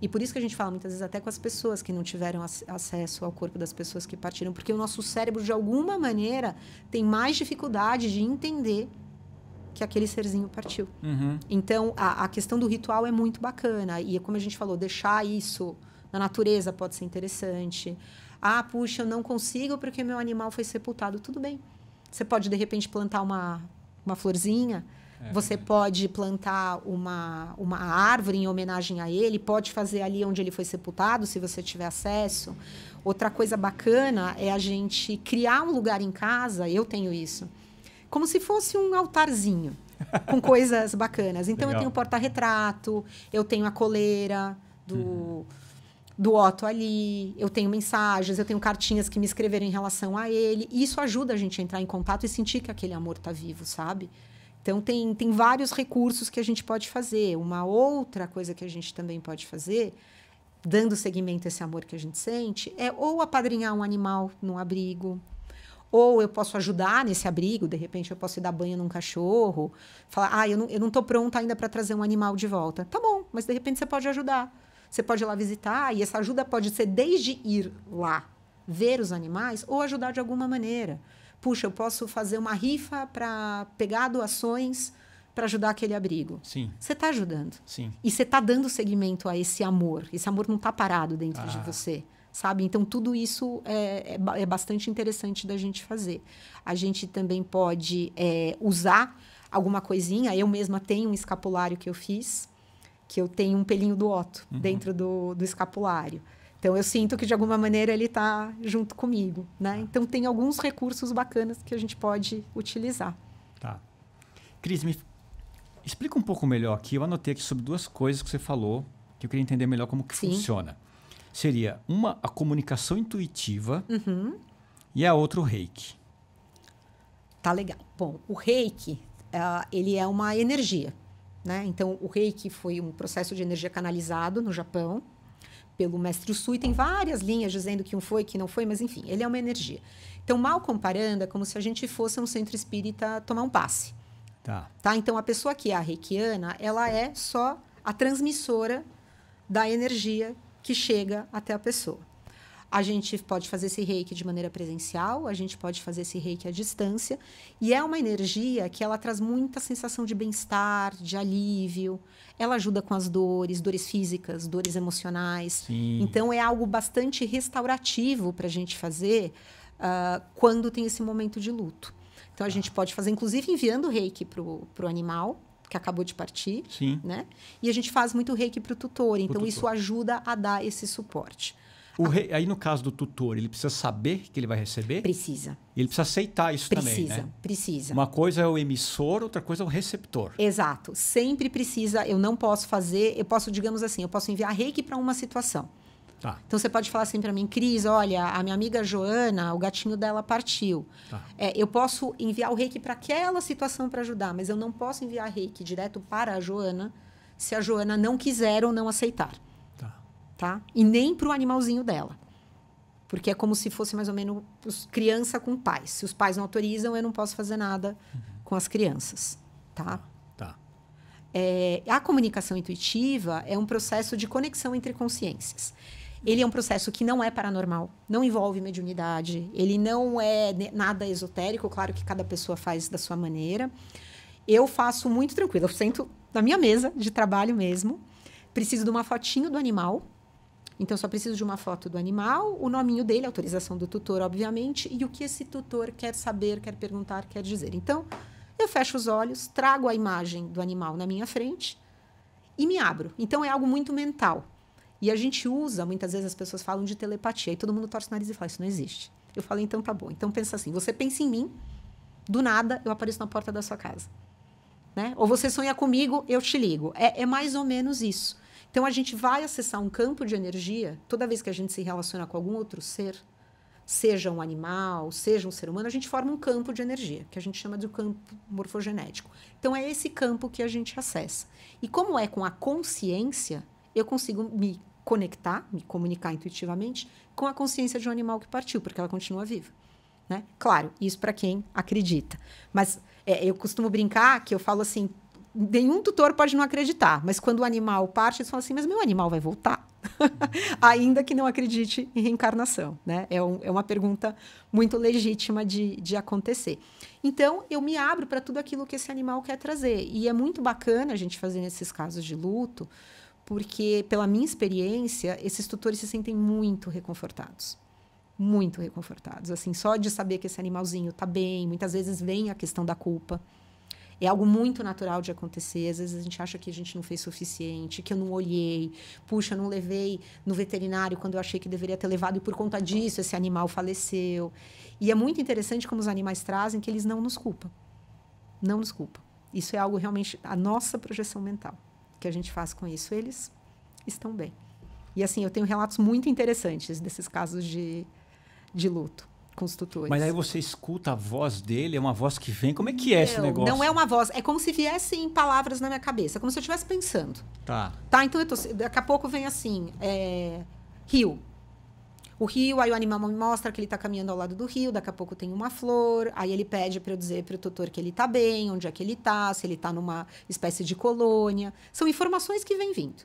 E por isso que a gente fala, muitas vezes, até com as pessoas que não tiveram acesso ao corpo das pessoas que partiram, porque o nosso cérebro, de alguma maneira, tem mais dificuldade de entender que aquele serzinho partiu. Então, a questão do ritual é muito bacana. E como a gente falou, deixar isso na natureza pode ser interessante. Ah, puxa, eu não consigo porque meu animal foi sepultado. Tudo bem. Você pode, de repente, plantar uma florzinha. Você pode plantar uma árvore em homenagem a ele. Pode fazer ali onde ele foi sepultado, se você tiver acesso. Outra coisa bacana é a gente criar um lugar em casa. Eu tenho isso. Como se fosse um altarzinho, com coisas bacanas. Então, Legal. eu tenho porta-retrato, eu tenho a coleira do Otto ali, eu tenho mensagens, eu tenho cartinhas que me escreveram em relação a ele. E isso ajuda a gente a entrar em contato e sentir que aquele amor está vivo, sabe? Então, tem vários recursos que a gente pode fazer. Uma outra coisa que a gente também pode fazer, dando seguimento a esse amor que a gente sente, é ou apadrinhar um animal num abrigo, ou eu posso ajudar nesse abrigo, de repente eu posso ir dar banho num cachorro, falar, eu não estou pronta ainda para trazer um animal de volta. Tá bom, mas de repente você pode ajudar. Você pode ir lá visitar, e essa ajuda pode ser desde ir lá ver os animais, ou ajudar de alguma maneira. Puxa, eu posso fazer uma rifa para pegar doações para ajudar aquele abrigo. Sim. Você está ajudando. Sim. E você está dando seguimento a esse amor. Esse amor não está parado dentro de você. Sabe? Então, tudo isso é bastante interessante da gente fazer. A gente também pode usar alguma coisinha. Eu mesma tenho um escapulário que eu fiz, que eu tenho um pelinho do Otto dentro do escapulário. Então, eu sinto que, de alguma maneira, ele está junto comigo, né? Então, tem alguns recursos bacanas que a gente pode utilizar. Tá. Cris, me explica um pouco melhor aqui. Eu anotei aqui sobre duas coisas que você falou, que eu queria entender melhor como que funciona. Seria a comunicação intuitiva e a outra o reiki. Tá legal. Bom, o reiki, ele é uma energia, né? Então, o reiki foi um processo de energia canalizado no Japão pelo mestre Usui. Tem várias linhas dizendo que um foi, que não foi, mas enfim, ele é uma energia. Então, mal comparando, é como se a gente fosse a um centro espírita tomar um passe. Tá. Então, a pessoa que é a reikiana, ela é só a transmissora da energia que chega até a pessoa. A gente pode fazer esse reiki de maneira presencial, a gente pode fazer esse reiki à distância, e é uma energia que ela traz muita sensação de bem-estar, de alívio, ela ajuda com as dores físicas, dores emocionais. Sim. Então, é algo bastante restaurativo para a gente fazer quando tem esse momento de luto. Então, a gente pode fazer, inclusive, enviando reiki para o animal, que acabou de partir. Sim. Né? E a gente faz muito reiki para o tutor. Então, isso ajuda a dar esse suporte. Aí, no caso do tutor, ele precisa saber que ele vai receber? Precisa. Ele precisa aceitar isso também, né? Precisa. Uma coisa é o emissor, outra coisa é o receptor. Exato. Sempre precisa. Eu não posso fazer... Eu posso, digamos assim, eu posso enviar reiki para uma situação. Tá. Então, você pode falar assim para mim, Cris, olha, a minha amiga Joana, o gatinho dela partiu. Tá. Eu posso enviar o reiki para aquela situação para ajudar, mas eu não posso enviar reiki direto para a Joana se a Joana não quiser ou não aceitar. Tá? E nem para o animalzinho dela. Porque é como se fosse mais ou menos criança com pais. Se os pais não autorizam, eu não posso fazer nada com as crianças. Tá? Tá. A comunicação intuitiva é um processo de conexão entre consciências. Ele é um processo que não é paranormal, não envolve mediunidade, ele não é nada esotérico, claro que cada pessoa faz da sua maneira. Eu faço muito tranquilo, eu sento na minha mesa de trabalho mesmo, preciso de uma fotinho do animal. Então, só preciso de uma foto do animal, o nominho dele, a autorização do tutor, obviamente, e o que esse tutor quer saber, quer perguntar, quer dizer. Então, eu fecho os olhos, trago a imagem do animal na minha frente e me abro. Então, é algo muito mental. E a gente usa, muitas vezes as pessoas falam de telepatia, e todo mundo torce o nariz e fala, isso não existe. Eu falo, então tá bom. Então, pensa assim, você pensa em mim, do nada, eu apareço na porta da sua casa. Né? Ou você sonha comigo, eu te ligo. É mais ou menos isso. Então, a gente vai acessar um campo de energia toda vez que a gente se relaciona com algum outro ser, seja um animal, seja um ser humano, a gente forma um campo de energia, que a gente chama de campo morfogenético. Então, é esse campo que a gente acessa. E como é com a consciência, eu consigo me conectar, me comunicar intuitivamente com a consciência de um animal que partiu, porque ela continua viva. Né? Claro, isso para quem acredita. Mas eu costumo brincar que eu falo assim, nenhum tutor pode não acreditar, mas quando o animal parte, eles falam assim, mas meu animal vai voltar? Ainda que não acredite em reencarnação, né? É uma pergunta muito legítima de acontecer. Então, eu me abro para tudo aquilo que esse animal quer trazer. E é muito bacana a gente fazer nesses casos de luto, porque, pela minha experiência, esses tutores se sentem muito reconfortados. Muito reconfortados. Assim, só de saber que esse animalzinho está bem, muitas vezes vem a questão da culpa. É algo muito natural de acontecer. Às vezes a gente acha que a gente não fez suficiente, que eu não olhei. Puxa, eu não levei no veterinário quando eu achei que deveria ter levado e por conta disso esse animal faleceu. E é muito interessante como os animais trazem que eles não nos culpam. Não nos culpam. Isso é algo realmente, a nossa projeção mental que a gente faz com isso. Eles estão bem. E assim, eu tenho relatos muito interessantes desses casos de luto com os tutores. Mas aí você escuta a voz dele, é uma voz que vem. Como é que é esse negócio? Não é uma voz, é como se viessem palavras na minha cabeça, como se eu estivesse pensando. Tá, Então daqui a pouco vem assim, rio. O rio, aí o animal me mostra que ele está caminhando ao lado do rio, daqui a pouco tem uma flor, aí ele pede para eu dizer para o tutor que ele está bem, onde é que ele está, se ele está numa espécie de colônia. São informações que vêm vindo.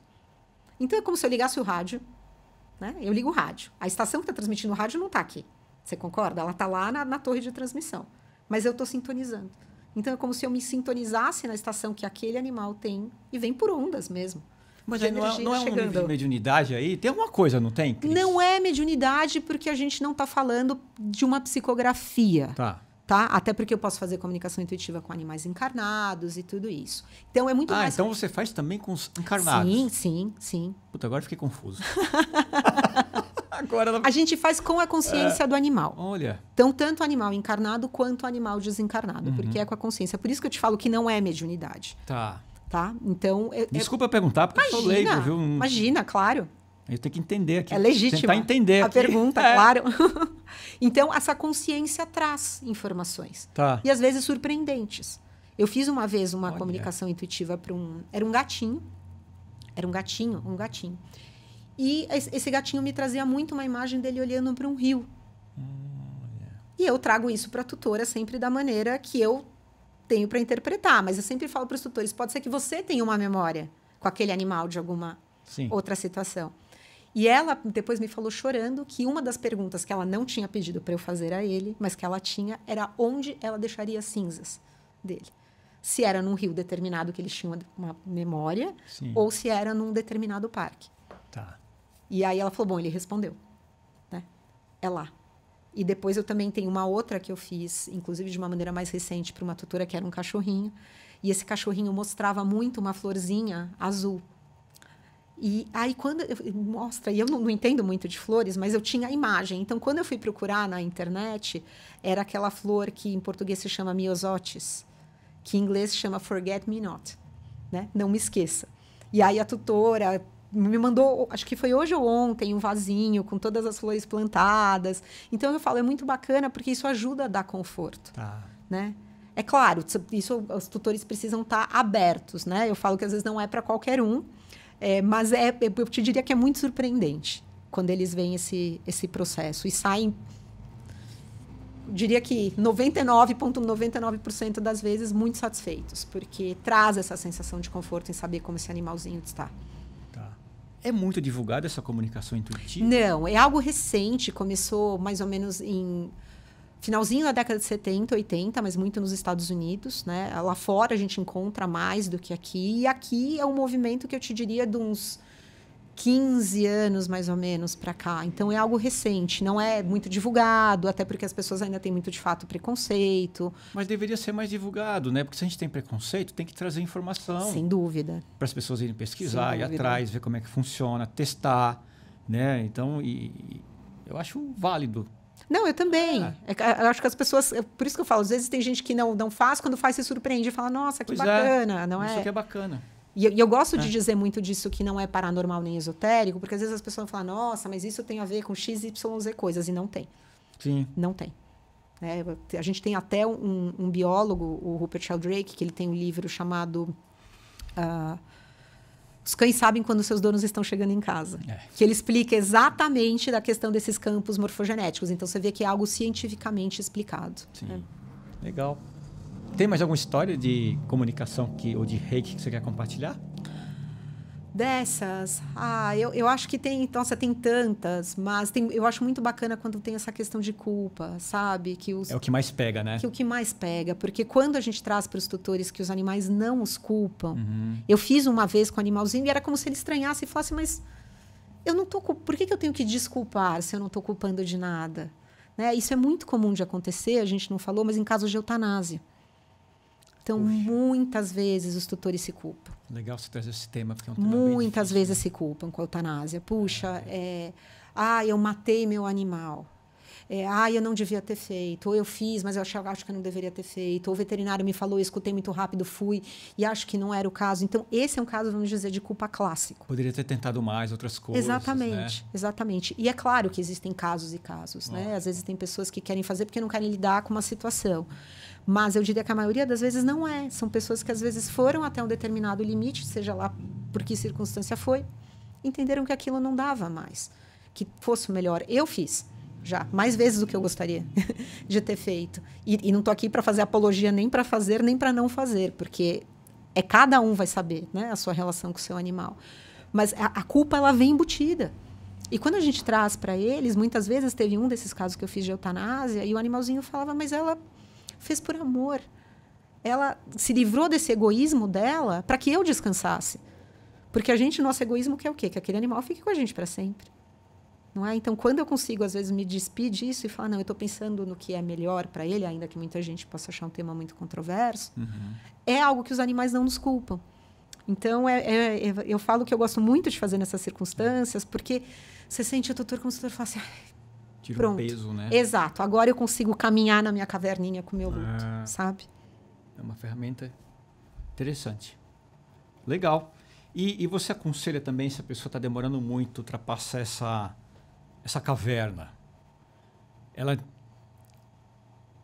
Então é como se eu ligasse o rádio, né? Eu ligo o rádio. A estação que está transmitindo o rádio não está aqui. Você concorda? Ela está lá na torre de transmissão. Mas eu estou sintonizando. Então, é como se eu me sintonizasse na estação que aquele animal tem e vem por ondas mesmo. Mas aí não é um nível de mediunidade aí? Tem alguma coisa, não tem, Cris? Não é mediunidade porque a gente não está falando de uma psicografia. Tá. Até porque eu posso fazer comunicação intuitiva com animais encarnados e tudo isso. Então, é muito mais... então você faz também com os encarnados? Sim. Puta, agora eu fiquei confuso. A gente faz com a consciência do animal. Olha. Então, tanto o animal encarnado quanto o animal desencarnado. Porque é com a consciência. Por isso que eu te falo que não é mediunidade. Tá. Então... Desculpa perguntar, porque eu sou leigo, viu? Imagina, claro. Eu tenho que entender aqui. É legítimo. Tentar entender a aqui. Pergunta, claro. Então, essa consciência traz informações. Tá. E, às vezes, surpreendentes. Eu fiz uma vez uma comunicação intuitiva para Era um gatinho. Era um gatinho. E esse gatinho me trazia muito uma imagem dele olhando para um rio. E eu trago isso para a tutora sempre da maneira que eu tenho para interpretar. Mas eu sempre falo para os tutores, pode ser que você tenha uma memória com aquele animal de alguma outra situação. E ela depois me falou chorando que uma das perguntas que ela não tinha pedido para eu fazer a ele, mas que ela tinha, era onde ela deixaria as cinzas dele. Se era num rio determinado que eles tinham uma memória, ou se era num determinado parque. Tá. E aí ela falou, bom, ele respondeu. Né? É lá. E depois eu também tenho uma outra que eu fiz, inclusive de uma maneira mais recente, para uma tutora que era um cachorrinho. E esse cachorrinho mostrava muito uma florzinha azul. E aí quando mostra, e eu não entendo muito de flores, mas eu tinha a imagem. Então, quando eu fui procurar na internet, era aquela flor que em português se chama myosotis, que em inglês se chama Forget Me Not, né? Não me esqueça. E aí a tutora me mandou, acho que foi hoje ou ontem, um vasinho com todas as flores plantadas. Então, eu falo, é muito bacana porque isso ajuda a dar conforto. Tá. Né? É claro, isso os tutores precisam estar abertos, né? Eu falo que às vezes não é para qualquer um, mas eu te diria que é muito surpreendente quando eles veem esse processo e saem, diria que 99,99% das vezes muito satisfeitos, porque traz essa sensação de conforto em saber como esse animalzinho está. Tá. É muito divulgada essa comunicação intuitiva? Não, é algo recente, começou mais ou menos em finalzinho da década de 70, 80, mas muito nos Estados Unidos, né? Lá fora a gente encontra mais do que aqui. E aqui é um movimento que eu te diria de uns 15 anos, mais ou menos, para cá. Então, é algo recente. Não é muito divulgado, até porque as pessoas ainda têm muito, de fato, preconceito. Mas deveria ser mais divulgado, né? Porque se a gente tem preconceito, tem que trazer informação. Sem dúvida. Para as pessoas irem pesquisar, ir atrás, ver como é que funciona, testar, né? Então, eu acho válido. Não, eu também. Eu acho que as pessoas... Por isso que eu falo, às vezes tem gente que não faz, quando faz se surpreende e fala, nossa, que bacana. Não isso aqui é bacana. E eu gosto de dizer muito disso que não é paranormal nem esotérico, porque às vezes as pessoas falam, nossa, mas isso tem a ver com X, Y, Z coisas, e não tem. Sim. Não tem. A gente tem até um biólogo, o Rupert Sheldrake, que ele tem um livro chamado... Os cães sabem quando seus donos estão chegando em casa. Que ele explica exatamente da questão desses campos morfogenéticos. Então, você vê que é algo cientificamente explicado. Sim. Legal. Tem mais alguma história de comunicação ou de reiki que você quer compartilhar? Dessas, eu acho que tem, nossa, tem tantas, mas eu acho muito bacana quando tem essa questão de culpa, sabe? É o que mais pega, né? Que o que mais pega, porque quando a gente traz para os tutores que os animais não os culpam, eu fiz uma vez com o animalzinho e era como se ele estranhasse e falasse, mas eu não tô, por que eu tenho que desculpar se eu não estou culpando de nada? Né? Isso é muito comum de acontecer, a gente não falou, mas em casos de eutanásia. Então, muitas vezes os tutores se culpam. Legal você trazer esse tema, porque é um tema muitas vezes se culpam com a eutanásia. Puxa, eu matei meu animal. Eu não devia ter feito. Ou eu fiz, mas eu acho que eu não deveria ter feito. Ou o veterinário me falou, eu escutei muito rápido, fui, e acho que não era o caso. Então, esse é um caso, vamos dizer, de culpa clássico. Poderia ter tentado mais outras coisas. Exatamente, né? Exatamente. E é claro que existem casos e casos. Né? Às vezes tem pessoas que querem fazer porque não querem lidar com uma situação. Mas eu diria que a maioria das vezes não é. São pessoas que às vezes foram até um determinado limite, seja lá por que circunstância foi, entenderam que aquilo não dava mais, que fosse o melhor. Eu fiz já mais vezes do que eu gostaria de ter feito. E não estou aqui para fazer apologia nem para fazer, nem para não fazer, porque cada um vai saber, né, a sua relação com o seu animal. Mas a culpa, ela vem embutida. E quando a gente traz para eles, muitas vezes teve um desses casos que eu fiz de eutanásia, e o animalzinho falava, mas ela fez por amor. Ela se livrou desse egoísmo dela para que eu descansasse. Porque nosso egoísmo quer o quê? Que aquele animal fique com a gente para sempre. Não é? Então, quando eu consigo, às vezes, me despir disso e falar, não, eu estou pensando no que é melhor para ele, ainda que muita gente possa achar um tema muito controverso, é algo que os animais não nos culpam. Então, eu falo que eu gosto muito de fazer nessas circunstâncias, porque você sente o tutor como se o tutor fala assim, tira um peso, né? Exato. Agora eu consigo caminhar na minha caverninha com o meu luto, sabe? É uma ferramenta interessante. Legal. E você aconselha também, se a pessoa está demorando muito, ultrapassar essa caverna, ela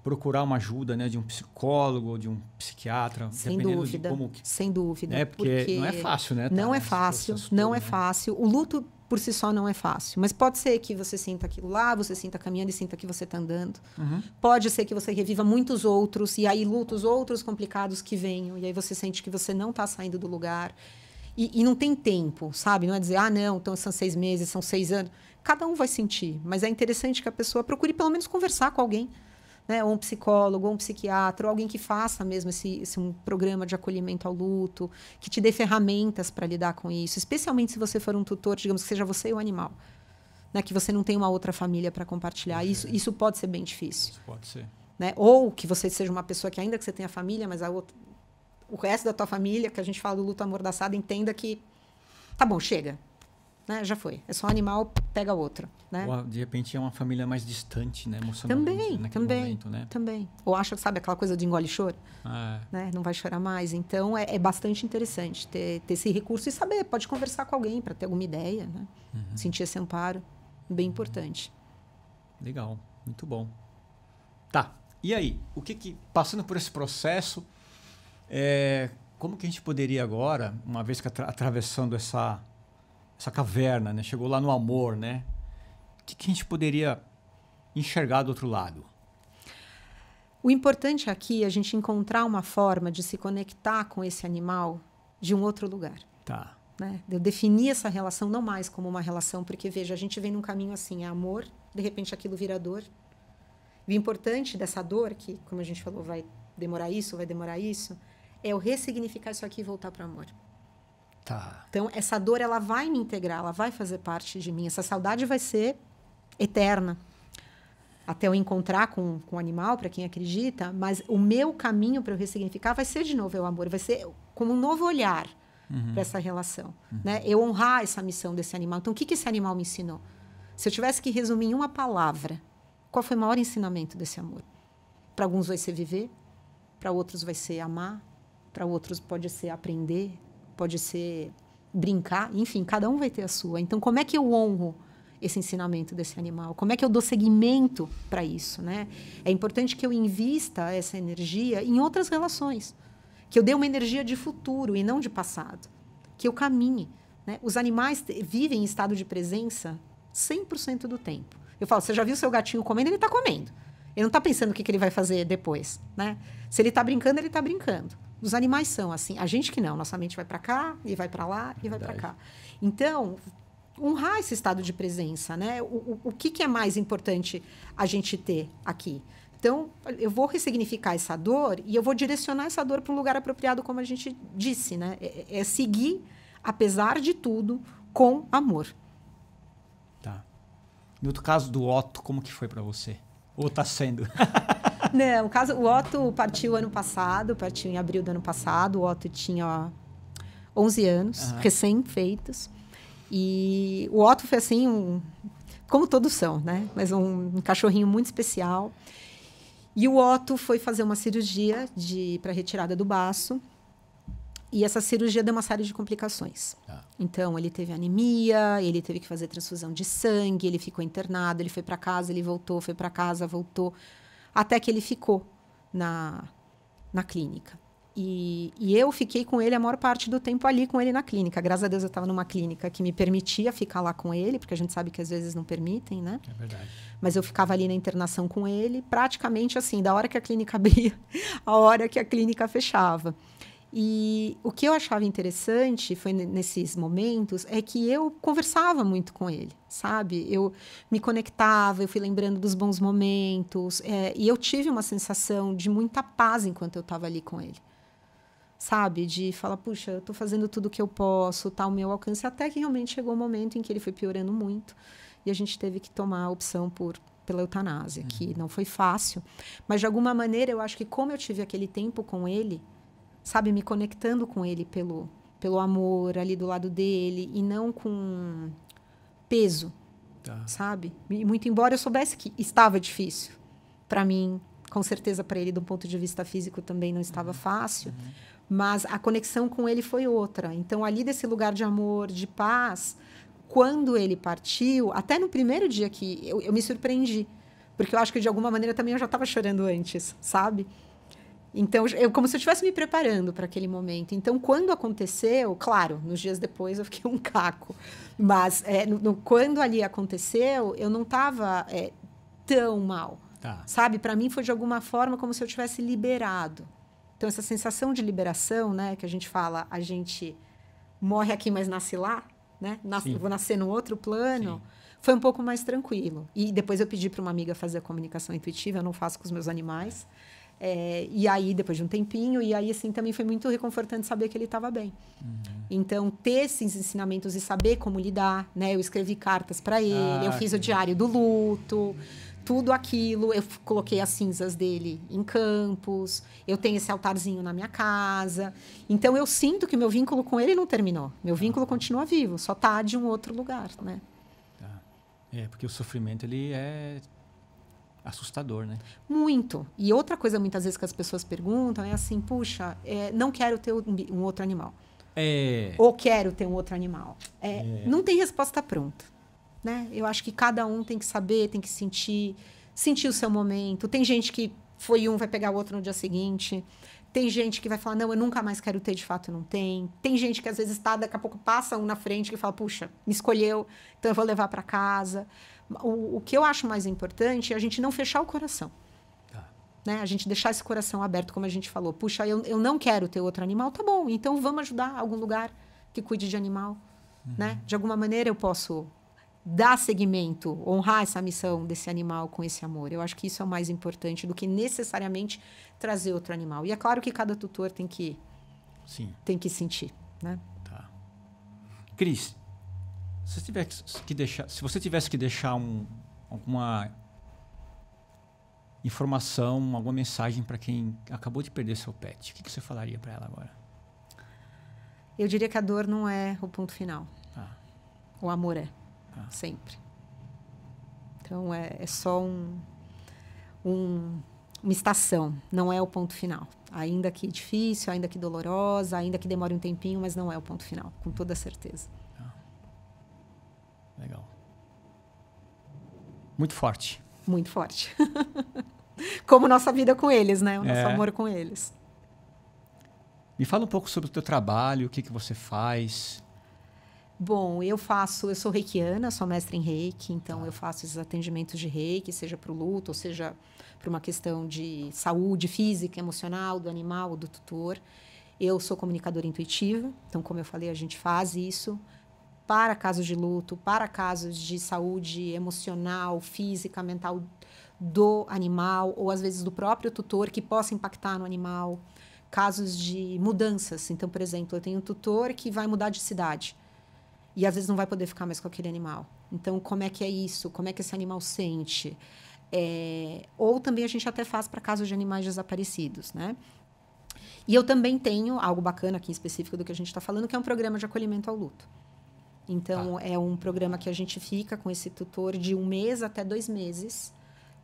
procurar uma ajuda, né, de um psicólogo, de um psiquiatra, sem dependendo dúvida, de como... Sem dúvida. Né? Porque não é fácil, né? Não é fácil, não é fácil. O luto por si só não é fácil. Mas pode ser que você sinta aquilo lá, você sinta caminhando e sinta que você está andando. Pode ser que você reviva muitos outros, e aí lutos outros complicados que venham, e aí você sente que você não está saindo do lugar. E não tem tempo, sabe? Não é dizer, não, então são 6 meses, são 6 anos. Cada um vai sentir, mas é interessante que a pessoa procure pelo menos conversar com alguém, né? Ou um psicólogo, ou um psiquiatra, ou alguém que faça mesmo um programa de acolhimento ao luto, que te dê ferramentas para lidar com isso, especialmente se você for um tutor, digamos que seja você e o animal, né? Que você não tem uma outra família para compartilhar. Isso pode ser bem difícil. Isso pode ser. Né? Ou que você seja uma pessoa que, ainda que você tenha família, mas o resto da tua família, que a gente fala do luto amordaçado, entenda que tá bom, chega. Né? Já foi. É só um animal, pega outro. Né? Ou, de repente, é uma família mais distante, né? Emocionalmente, naquele momento, né? Também. Ou acha, sabe, aquela coisa de engole choro? Né? Não vai chorar mais. Então, é bastante interessante ter esse recurso e saber. Pode conversar com alguém para ter alguma ideia, né? Sentir esse amparo. Bem importante. Legal. Muito bom. Tá. E aí? Passando por esse processo, como que a gente poderia agora, uma vez que atravessando essa caverna, né? Chegou lá no amor, né? O que a gente poderia enxergar do outro lado? O importante aqui é a gente encontrar uma forma de se conectar com esse animal de um outro lugar. Tá. Né? Eu definir essa relação não mais como uma relação, porque, veja, a gente vem num caminho assim, é amor, de repente aquilo vira dor. O importante dessa dor, que, como a gente falou, vai demorar isso, é eu ressignificar isso aqui e voltar para o amor. Tá. Então, essa dor, ela vai me integrar, ela vai fazer parte de mim. Essa saudade vai ser eterna. Até eu encontrar com o animal, para quem acredita, mas o meu caminho para eu ressignificar vai ser, de novo, o amor. Vai ser como um novo olhar para essa relação. Né? Eu honrar essa missão desse animal. Então, o que esse animal me ensinou? Se eu tivesse que resumir em uma palavra, qual foi o maior ensinamento desse amor? Para alguns vai ser viver, para outros vai ser amar, para outros pode ser aprender, pode ser brincar, enfim, cada um vai ter a sua. Então, como é que eu honro esse ensinamento desse animal? Como é que eu dou seguimento para isso? Né? É importante que eu invista essa energia em outras relações, que eu dê uma energia de futuro e não de passado, que eu caminhe. Né? Os animais vivem em estado de presença 100% do tempo. Eu falo, você já viu seu gatinho comendo? Ele está comendo. Ele não está pensando o que ele vai fazer depois. Né? Se ele está brincando, ele está brincando. Os animais são assim. A gente que não. Nossa mente vai para cá, e vai para lá, e vai para cá. Então, honrar esse estado de presença, né? O que é mais importante a gente ter aqui? Então, eu vou ressignificar essa dor e eu vou direcionar essa dor para um lugar apropriado, como a gente disse, né? É seguir, apesar de tudo, com amor. Tá. No outro caso do Otto, como que foi para você? Ou está sendo? Não, o Otto partiu ano passado, partiu em abril do ano passado. O Otto tinha 11 anos, recém-feitos. E o Otto foi assim, como todos são, né? Mas um cachorrinho muito especial. E o Otto foi fazer uma cirurgia para retirada do baço. E essa cirurgia deu uma série de complicações. Então, ele teve anemia, ele teve que fazer transfusão de sangue, ele ficou internado, ele foi para casa, ele voltou, foi para casa, voltou, até que ele ficou na clínica. E eu fiquei com ele a maior parte do tempo ali com ele na clínica. Graças a Deus eu estava numa clínica que me permitia ficar lá com ele, porque a gente sabe que às vezes não permitem, né? É verdade. Mas eu ficava ali na internação com ele, praticamente assim, da hora que a clínica abria, a hora que a clínica fechava. E o que eu achava interessante foi nesses momentos é que eu conversava muito com ele, sabe? Eu me conectava, eu fui lembrando dos bons momentos, e eu tive uma sensação de muita paz enquanto eu estava ali com ele, sabe? De falar, puxa, eu estou fazendo tudo o que eu posso, tá ao meu alcance, até que realmente chegou um momento em que ele foi piorando muito e a gente teve que tomar a opção pela eutanásia, que não foi fácil, mas de alguma maneira eu acho que como eu tive aquele tempo com ele, sabe, me conectando com ele pelo amor ali do lado dele e não com peso, sabe? E muito embora eu soubesse que estava difícil para mim, com certeza para ele do ponto de vista físico também não estava fácil, mas a conexão com ele foi outra. Então ali desse lugar de amor, de paz, quando ele partiu, até no primeiro dia que eu me surpreendi, porque eu acho que de alguma maneira também eu já estava chorando antes, sabe? Então, como se eu estivesse me preparando para aquele momento. Então, quando aconteceu, claro, nos dias depois eu fiquei um caco. Mas quando ali aconteceu, eu não estava tão mal. Sabe? Para mim foi de alguma forma como se eu tivesse liberado. Então, essa sensação de liberação, né, que a gente fala, a gente morre aqui, mas nasce lá, né? Vou nascer no outro plano. Sim. Foi um pouco mais tranquilo. E depois eu pedi para uma amiga fazer a comunicação intuitiva, eu não faço com os meus animais. E aí, depois de um tempinho, e aí, assim, também foi muito reconfortante saber que ele estava bem. Então, ter esses ensinamentos e saber como lidar, né? Eu escrevi cartas para ele, eu fiz o diário do luto, tudo aquilo. Eu coloquei as cinzas dele em campos, eu tenho esse altarzinho na minha casa. Então, eu sinto que meu vínculo com ele não terminou. Meu vínculo continua vivo, só está de um outro lugar, né? Porque o sofrimento, ele é assustador, né? Muito. E outra coisa, muitas vezes, que as pessoas perguntam é assim, puxa, não quero ter um outro animal. Ou quero ter um outro animal. Não tem resposta pronta, né? Eu acho que cada um tem que saber, tem que sentir o seu momento. Tem gente que vai pegar o outro no dia seguinte. Tem gente que vai falar, não, eu nunca mais quero ter, de fato não tem. Tem gente que às vezes daqui a pouco passa um na frente que fala, puxa, me escolheu, então eu vou levar para casa. O que eu acho mais importante é a gente não fechar o coração. Né? A gente deixar esse coração aberto, como a gente falou. Puxa, eu não quero ter outro animal, tá bom. Então vamos ajudar algum lugar que cuide de animal. Né? De alguma maneira eu posso dar seguimento, honrar essa missão desse animal com esse amor. Eu acho que isso é o mais importante do que necessariamente trazer outro animal. E é claro que cada tutor tem que sentir. Né? Cris, se você tivesse que deixar alguma informação, alguma mensagem para quem acabou de perder seu pet, o que você falaria para ela agora? Eu diria que a dor não é o ponto final. O amor é. Sempre. Então, é só uma estação, não é o ponto final. Ainda que difícil, ainda que dolorosa, ainda que demore um tempinho, mas não é o ponto final, com toda certeza. Legal. Muito forte. Muito forte. Como nossa vida com eles, né? O nosso amor com eles. Me fala um pouco sobre o teu trabalho, o que você faz. Bom, eu sou reikiana, sou mestre em reiki, então eu faço esses atendimentos de reiki, seja para o luto, ou seja para uma questão de saúde física, emocional, do animal, do tutor. Eu sou comunicadora intuitiva, então, como eu falei, a gente faz isso para casos de luto, para casos de saúde emocional, física, mental do animal, ou às vezes do próprio tutor, que possa impactar no animal. Casos de mudanças. Então, por exemplo, eu tenho um tutor que vai mudar de cidade e às vezes não vai poder ficar mais com aquele animal. Então, como é que é isso? Como é que esse animal sente? Ou também a gente até faz para casos de animais desaparecidos, né? E eu também tenho algo bacana aqui específico do que a gente está falando, que é um programa de acolhimento ao luto. Então, é um programa que a gente fica com esse tutor de 1 mês até 2 meses,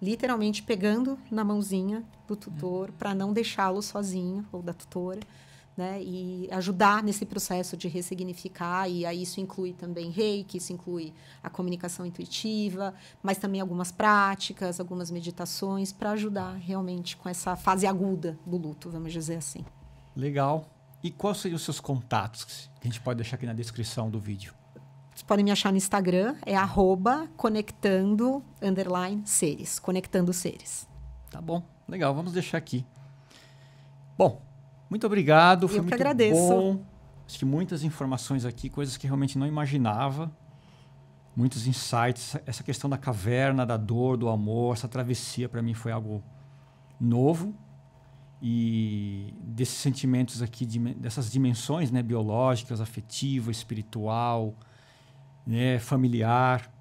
literalmente pegando na mãozinha do tutor para não deixá-lo sozinho, ou da tutora, né? E ajudar nesse processo de ressignificar. E aí isso inclui também reiki, isso inclui a comunicação intuitiva, mas também algumas práticas, algumas meditações para ajudar realmente com essa fase aguda do luto, vamos dizer assim. Legal. E quais seriam os seus contatos que a gente pode deixar aqui na descrição do vídeo? Vocês podem me achar no Instagram, é @conectando_seres, conectando seres. Tá bom, legal, vamos deixar aqui. Bom, muito obrigado, foi muito agradeço. Bom. Acho que muitas informações aqui, coisas que realmente não imaginava. Muitos insights, essa questão da caverna, da dor, do amor, essa travessia para mim foi algo novo. E desses sentimentos aqui, dessas dimensões, né, biológicas, afetiva, espiritual, né, familiar,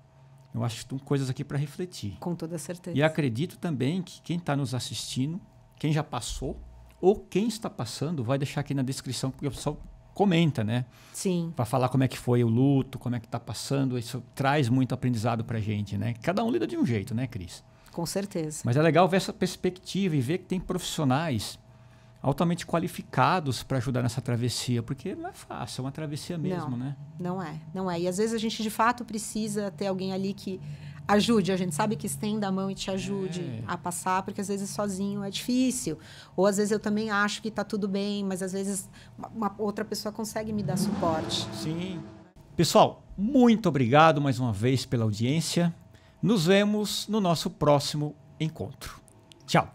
eu acho que são coisas aqui para refletir. Com toda certeza. E acredito também que quem está nos assistindo, quem já passou ou quem está passando, vai deixar aqui na descrição, porque o pessoal comenta, né? Sim. Para falar como é que foi o luto, como é que está passando, isso traz muito aprendizado para a gente, né? Cada um lida de um jeito, né, Cris? Com certeza. Mas é legal ver essa perspectiva e ver que tem profissionais altamente qualificados para ajudar nessa travessia, porque não é fácil, é uma travessia mesmo, né? Não é. E às vezes a gente, de fato, precisa ter alguém ali que ajude. A gente sabe que estenda a mão e te ajude a passar, porque às vezes sozinho é difícil. Ou às vezes eu também acho que está tudo bem, mas às vezes uma outra pessoa consegue me dar suporte. Sim. Pessoal, muito obrigado mais uma vez pela audiência. Nos vemos no nosso próximo encontro. Tchau.